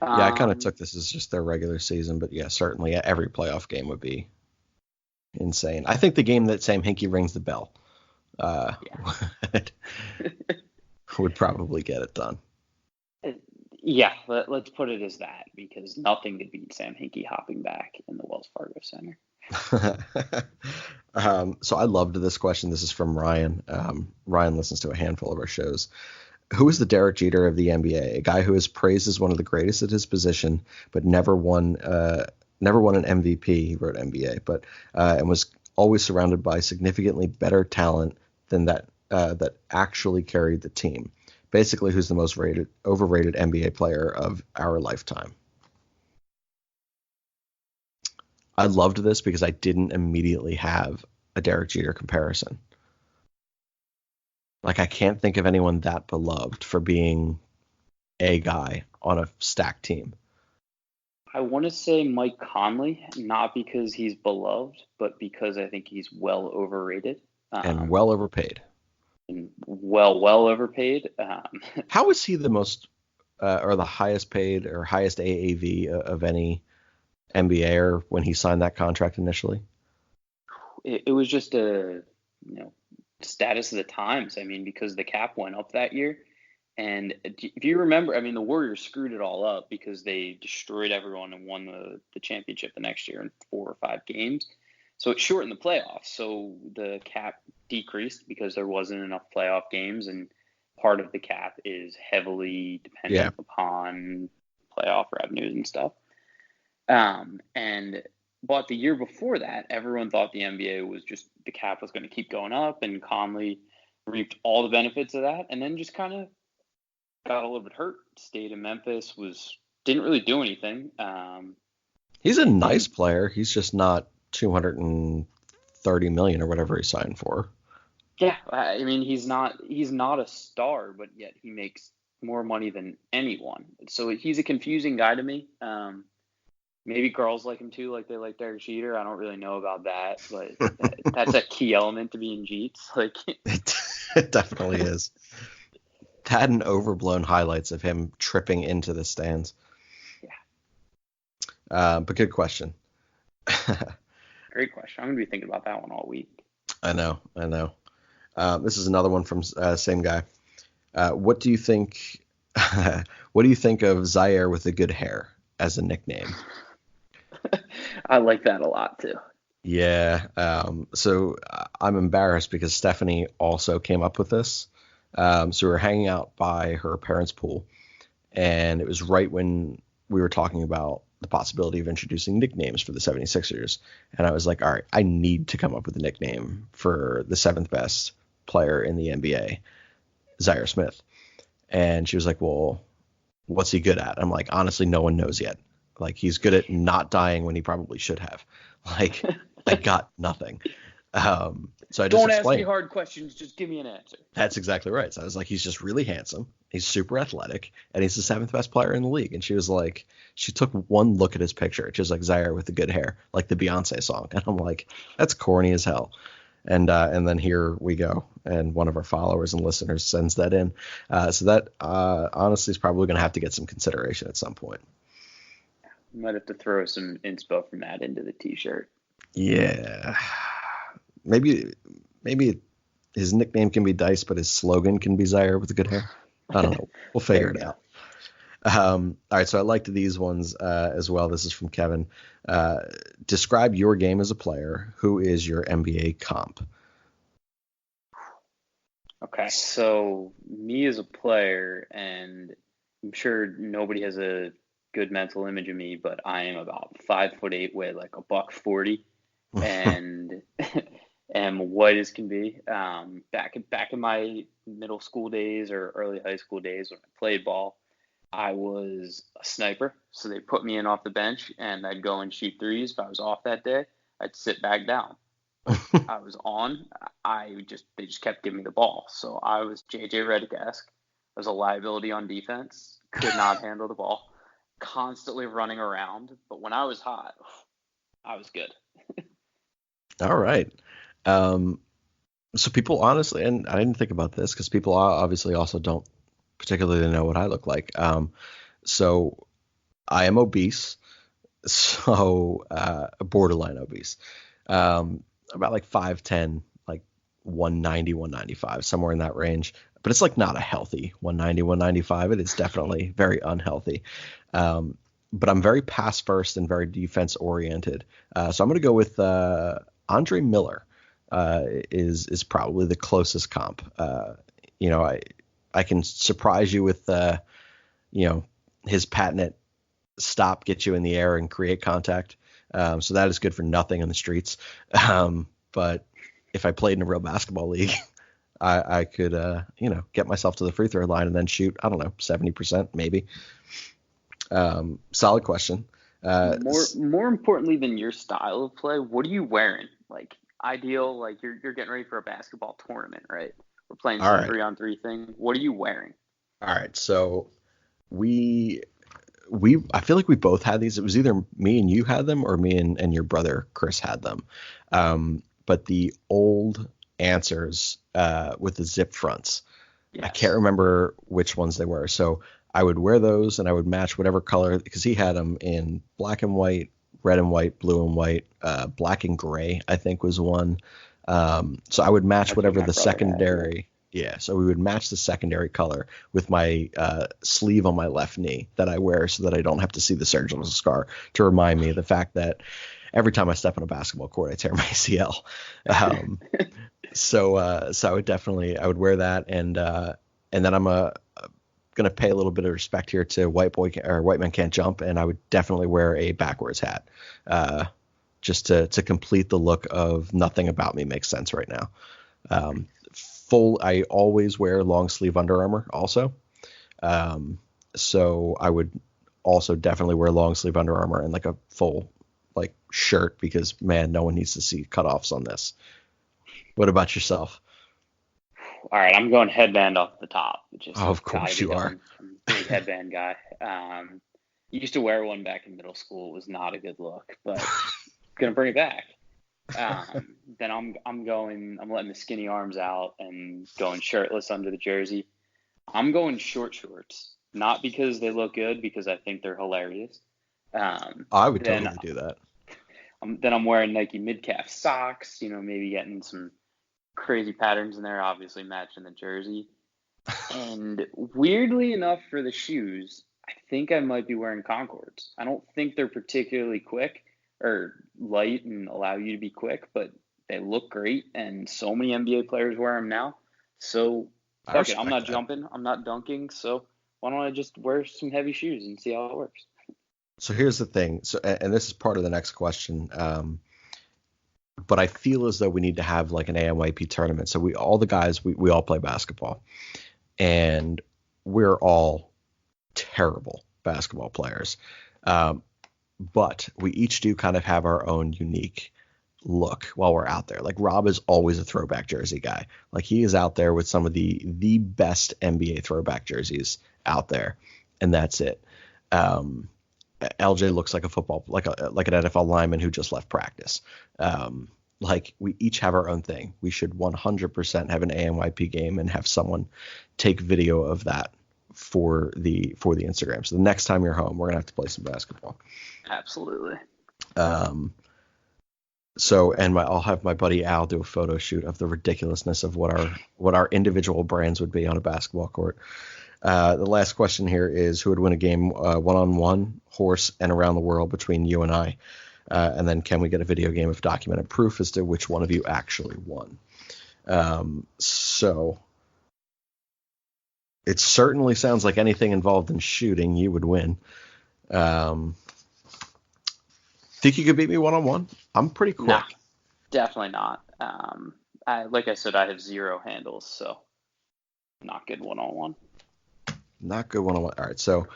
C: Yeah, I kind of took this as just their regular season, but yeah, certainly every playoff game would be insane. I think the game that Sam Hinkie rings the bell would probably get it done.
D: Yeah, let's put it as that, because nothing could beat Sam Hinkie hopping back in the Wells Fargo Center.
C: So I loved this question. This is from Ryan. Ryan listens to a handful of our shows. Who is the Derek Jeter of the NBA? A guy who is praised as one of the greatest at his position, but never won an MVP. He wrote NBA, but and was always surrounded by significantly better talent than that actually carried the team. Basically, who's the most overrated NBA player of our lifetime? I loved this because I didn't immediately have a Derek Jeter comparison. Like, I can't think of anyone that beloved for being a guy on a stacked team.
D: I want to say Mike Conley, not because he's beloved, but because I think he's well overrated.
C: And well overpaid.
D: And well overpaid.
C: How is he the most or the highest paid or highest AAV of any NBAer when he signed that contract initially?
D: It was just a status of the times. I mean, because the cap went up that year. And if you remember, I mean, the Warriors screwed it all up because they destroyed everyone and won the championship the next year in 4 or 5 games. So it shortened the playoffs. So the cap decreased because there wasn't enough playoff games. And part of the cap is heavily dependent upon playoff revenues and stuff. But the year before that, everyone thought the NBA was just, the cap was going to keep going up, and Conley reaped all the benefits of that, and then just kind of got a little bit hurt. Stayed in Memphis, didn't really do anything.
C: He's a nice player. He's just not $230 million or whatever he signed for.
D: Yeah, I mean, he's not a star, but yet he makes more money than anyone. So he's a confusing guy to me. Maybe girls like him too, like they like Derek Jeter. I don't really know about that, but that's a key element to being Jeets. Like
C: it definitely is. That and overblown highlights of him tripping into the stands.
D: Yeah.
C: But good question.
D: Great question. I'm gonna be thinking about that one all week.
C: I know. This is another one from same guy. What do you think? What do you think of Zhaire with the good hair as a nickname?
D: I like that a lot too.
C: Yeah. So I'm embarrassed because Stephanie also came up with this. So we were hanging out by her parents' pool, and it was right when we were talking about the possibility of introducing nicknames for the 76ers. And I was like, all right, I need to come up with a nickname for the 7th best player in the NBA, Zhaire Smith. And she was like, well, what's he good at? I'm like, honestly, no one knows yet. Like, he's good at not dying when he probably should have. Like, I got nothing. So I just
D: don't
C: explained.
D: Ask me hard questions. Just give me an answer.
C: That's exactly right. So I was like, he's just really handsome. He's super athletic, and he's the 7th best player in the league. And she was like, she took one look at his picture. She was like, Zhaire with the good hair, like the Beyonce song. And I'm like, that's corny as hell. And then here we go. And one of our followers and listeners sends that in. So that honestly is probably going to have to get some consideration at some point.
D: You might have to throw some inspo from that into the T-shirt.
C: Yeah. Maybe his nickname can be Dice, but his slogan can be Zhaire with the good hair. I don't know. We'll figure it All right, so I liked these ones as well. This is from Kevin. Describe your game as a player. Who is your NBA comp?
D: Okay, so me as a player, and I'm sure nobody has a good mental image of me, but I am about 5'8", weigh like a buck 40, and am white as can be. Back in my middle school days or early high school days when I played ball, I was a sniper. So they put me in off the bench, and I'd go and shoot threes. If I was off that day, I'd sit back down. I was on. They just kept giving me the ball. So I was JJ Redick-esque. I was a liability on defense. Could not handle the ball. Constantly running around. But when I was hot, I was good.
C: All right. So people honestly, and I didn't think about this because people obviously also don't particularly know what I look like. So I am obese, so borderline obese. About like 5'10", like 190, 195, somewhere in that range. But it's like not a healthy 190, 195. It is definitely very unhealthy. But I'm very pass first and very defense oriented. So I'm going to go with Andre Miller. Is probably the closest comp. I can surprise you with his patented stop, get you in the air and create contact. So that is good for nothing in the streets. But if I played in a real basketball league, I could get myself to the free throw line and then shoot, I don't know, 70% maybe. Solid question.
D: More importantly than your style of play, what are you wearing? Like ideal, like you're getting ready for a basketball tournament, right? We're playing some 3-on-3 thing. What are you wearing?
C: All right, so I feel like we both had these. It was either me and you had them or me and your brother Chris had them. But the old answers with the zip fronts. Yes. I can't remember which ones they were. So I would wear those and I would match whatever color, because he had them in black and white, red and white, blue and white, black and gray, I think was one. So I would match whatever the secondary. Yeah, so we would match the secondary color with my sleeve on my left knee that I wear so that I don't have to see the surgical scar, to remind me of the fact that every time I step on a basketball court, I tear my ACL. So I would wear that, and then I'm going to pay a little bit of respect here to White Man Can't Jump, and I would definitely wear a backwards hat, just to complete the look of nothing about me makes sense right now. I always wear long sleeve Under Armour also. So I would also definitely wear long sleeve Under Armour and like a full like shirt, because man, no one needs to see cutoffs on this. What about yourself?
D: All right, I'm going Headband off the top.
C: Of course you are.
D: I'm a big Headband guy. Used to wear one back in middle school. It was not a good look, but gonna bring it back. Then I'm letting the skinny arms out and going shirtless under the jersey. I'm going short shorts, not because they look good, because I think they're hilarious.
C: I would totally do that.
D: Then I'm wearing Nike mid-calf socks, maybe getting some crazy patterns in there, obviously matching the jersey. And weirdly enough, for the shoes, I think I might be wearing Concords. I don't think they're particularly quick or light and allow you to be quick, but they look great, and so many NBA players wear them now. So fuck it, I'm not jumping, I'm not dunking, so why don't I just wear some heavy shoes and see how it works?
C: So here's the thing. So, and this is part of the next question. But I feel as though we need to have like an AMYP tournament. So we all play basketball, and we're all terrible basketball players. But we each do kind of have our own unique look while we're out there. Like Rob is always a throwback jersey guy. Like he is out there with some of the best NBA throwback jerseys out there, and that's it. LJ looks like a football, like an NFL lineman who just left practice. Like we each have our own thing. We should 100% have an AMYP game and have someone take video of that for the Instagram. So the next time you're home, we're gonna have to play some basketball.
D: Absolutely.
C: So I'll have my buddy Al do a photo shoot of the ridiculousness of what our individual brands would be on a basketball court. The last question here is who would win a game one-on-one, horse, and around the world between you and I? And then can we get a video game of documented proof as to which one of you actually won? So it certainly sounds like anything involved in shooting, you would win. Think you could beat me one-on-one? I'm pretty quick.
D: Nah, definitely not. Like I said, I have 0 handles, so not good one-on-one.
C: Not good one-on-one. All right, so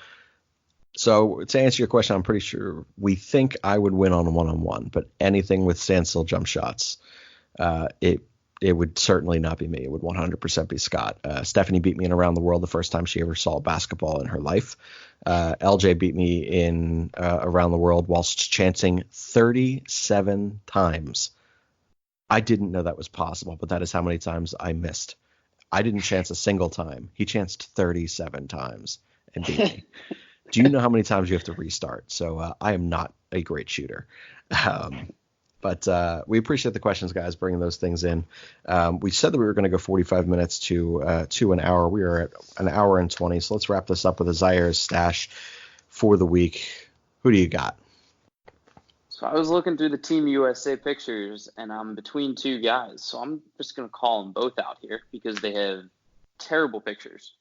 C: to answer your question, I'm pretty sure we think I would win on one-on-one, but anything with standstill jump shots, it would certainly not be me. It would 100% be Scott. Stephanie beat me in Around the World the first time she ever saw basketball in her life. LJ beat me in Around the World whilst chancing 37 times. I didn't know that was possible, but that is how many times I missed. I didn't chance a single time. He chanced 37 times and beat me. Do you know how many times you have to restart? So I am not a great shooter. But we appreciate the questions, guys, bringing those things in. We said that we were going to go 45 minutes to an hour. We are at an hour and 20. So let's wrap this up with a Zhaire's stash for the week. Who do you got?
D: So I was looking through the Team USA pictures, and I'm between 2 guys. So I'm just going to call them both out here because they have terrible pictures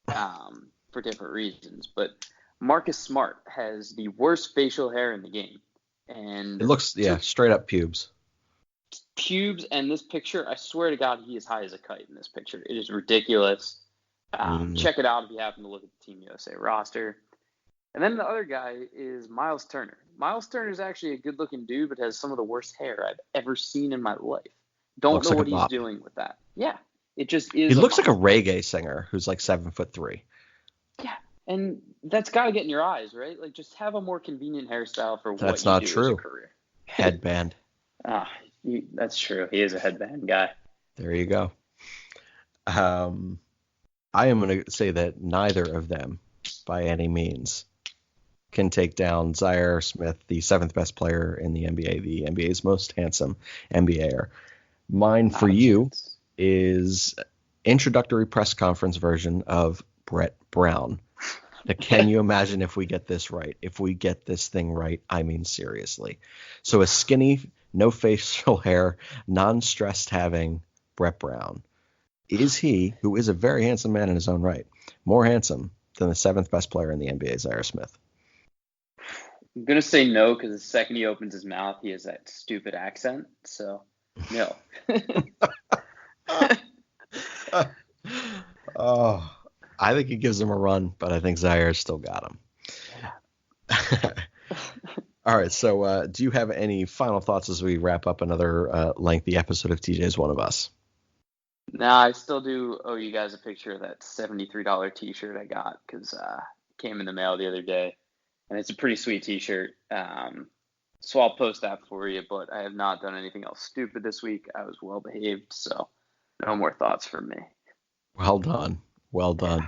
D: for different reasons. But Marcus Smart has the worst facial hair in the game. And
C: it looks, straight up pubes.
D: Pubes, and this picture, I swear to God, he is high as a kite in this picture. It is ridiculous. Check it out if you happen to look at the Team USA roster. And then the other guy is Miles Turner. Miles Turner is actually a good-looking dude, but has some of the worst hair I've ever seen in my life. Don't know what he's doing with that. Yeah, it just is.
C: He looks like a reggae singer who's like 7'3".
D: Yeah, and that's got to get in your eyes, right? Like, just have a more convenient hairstyle for what you do as a career.
C: Headband.
D: That's true. He is a headband guy.
C: There you go. I am going to say that neither of them, by any means, can take down Zhaire Smith, the 7th best player in the NBA, the NBA's most handsome NBAer. Mine for you is introductory press conference version of Brett Brown. Now, can you imagine if we get this right? If we get this thing right, I mean seriously. So a skinny, no facial hair, non-stressed having Brett Brown. Is he, who is a very handsome man in his own right, more handsome than the 7th best player in the NBA, Zhaire Smith?
D: I'm going to say no, because the second he opens his mouth, he has that stupid accent. So, no.
C: I think he gives him a run, but I think Zhaire's still got him. All right, so do you have any final thoughts as we wrap up another lengthy episode of TJ's One of Us?
D: Nah, I still do owe you guys a picture of that $73 t-shirt I got, because it came in the mail the other day. And it's a pretty sweet t-shirt. So I'll post that for you, but I have not done anything else stupid this week. I was well behaved, so no more thoughts from me. Well done.
C: Well done.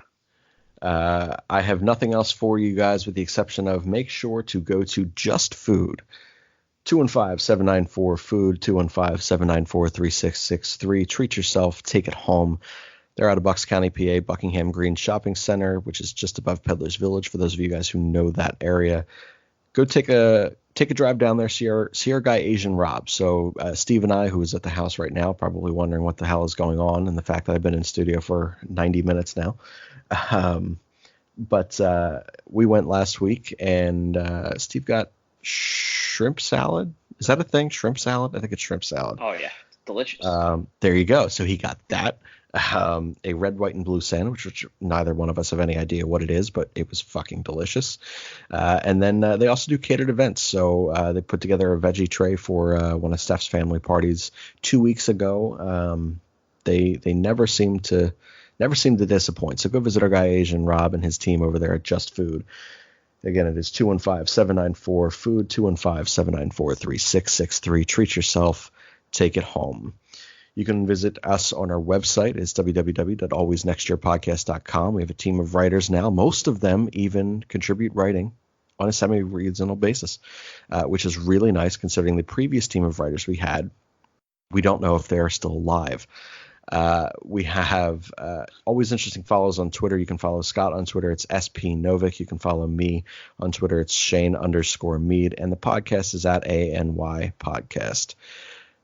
C: I have nothing else for you guys with the exception of make sure to go to Just Food. 215-794-FOOD, 215-794-3663. Treat yourself. Take it home. They're out of Bucks County, PA, Buckingham Green Shopping Center, which is just above Peddler's Village. For those of you guys who know that area, go take a drive down there. See our guy Asian Rob. So Steve and I, who is at the house right now, probably wondering what the hell is going on, and the fact that I've been in studio for 90 minutes now. But we went last week, and Steve got shrimp salad. Is that a thing? Shrimp salad? I think it's shrimp salad.
D: Oh yeah, delicious.
C: There you go. So he got that. A red, white, and blue sandwich, which neither one of us have any idea what it is, but it was fucking delicious. And then they also do catered events. So they put together a veggie tray for one of Steph's family parties 2 weeks ago. They never seem to disappoint. So go visit our guy Asian Rob and his team over there at Just Food. Again, it is 215-794-FOOD, 215-794-3663. Treat yourself. Take it home. You can visit us on our website. It's www.alwaysnextyearpodcast.com. We have a team of writers now. Most of them even contribute writing on a semi-seasonal basis, which is really nice considering the previous team of writers we had. We don't know if they're still alive. We have always interesting follows on Twitter. You can follow Scott on Twitter. It's SP Novik. You can follow me on Twitter. It's Shane_Mead. And the podcast is at ANY Podcast.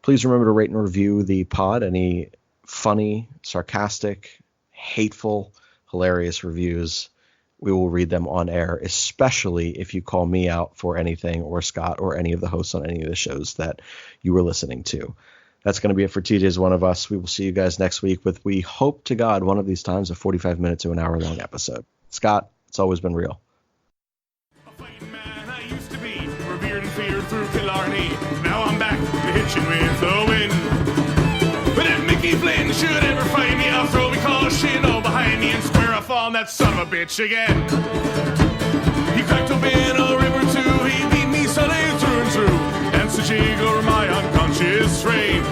C: Please remember to rate and review the pod. Any funny, sarcastic, hateful, hilarious reviews, we will read them on air, especially if you call me out for anything, or Scott, or any of the hosts on any of the shows that you were listening to. That's going to be it for TJ's One of Us. We will see you guys next week with, we hope to God, one of these times, a 45 minute to an hour long episode. Scott, it's always been real.
B: A fighting man I used to be, revered and feared through Killarney. Now I'm back to hitching with the wind. But if Mickey Flynn should ever find me, I'll throw me caution all behind me and square off on that son of a bitch again. He cracked open a river too, he beat me Sunday through and through, danced a jig over my unconscious frame.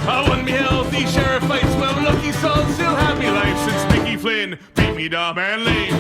B: I won me healthy sheriff fights, well lucky son, still happy life since Mickey Flynn beat me dumb and lame.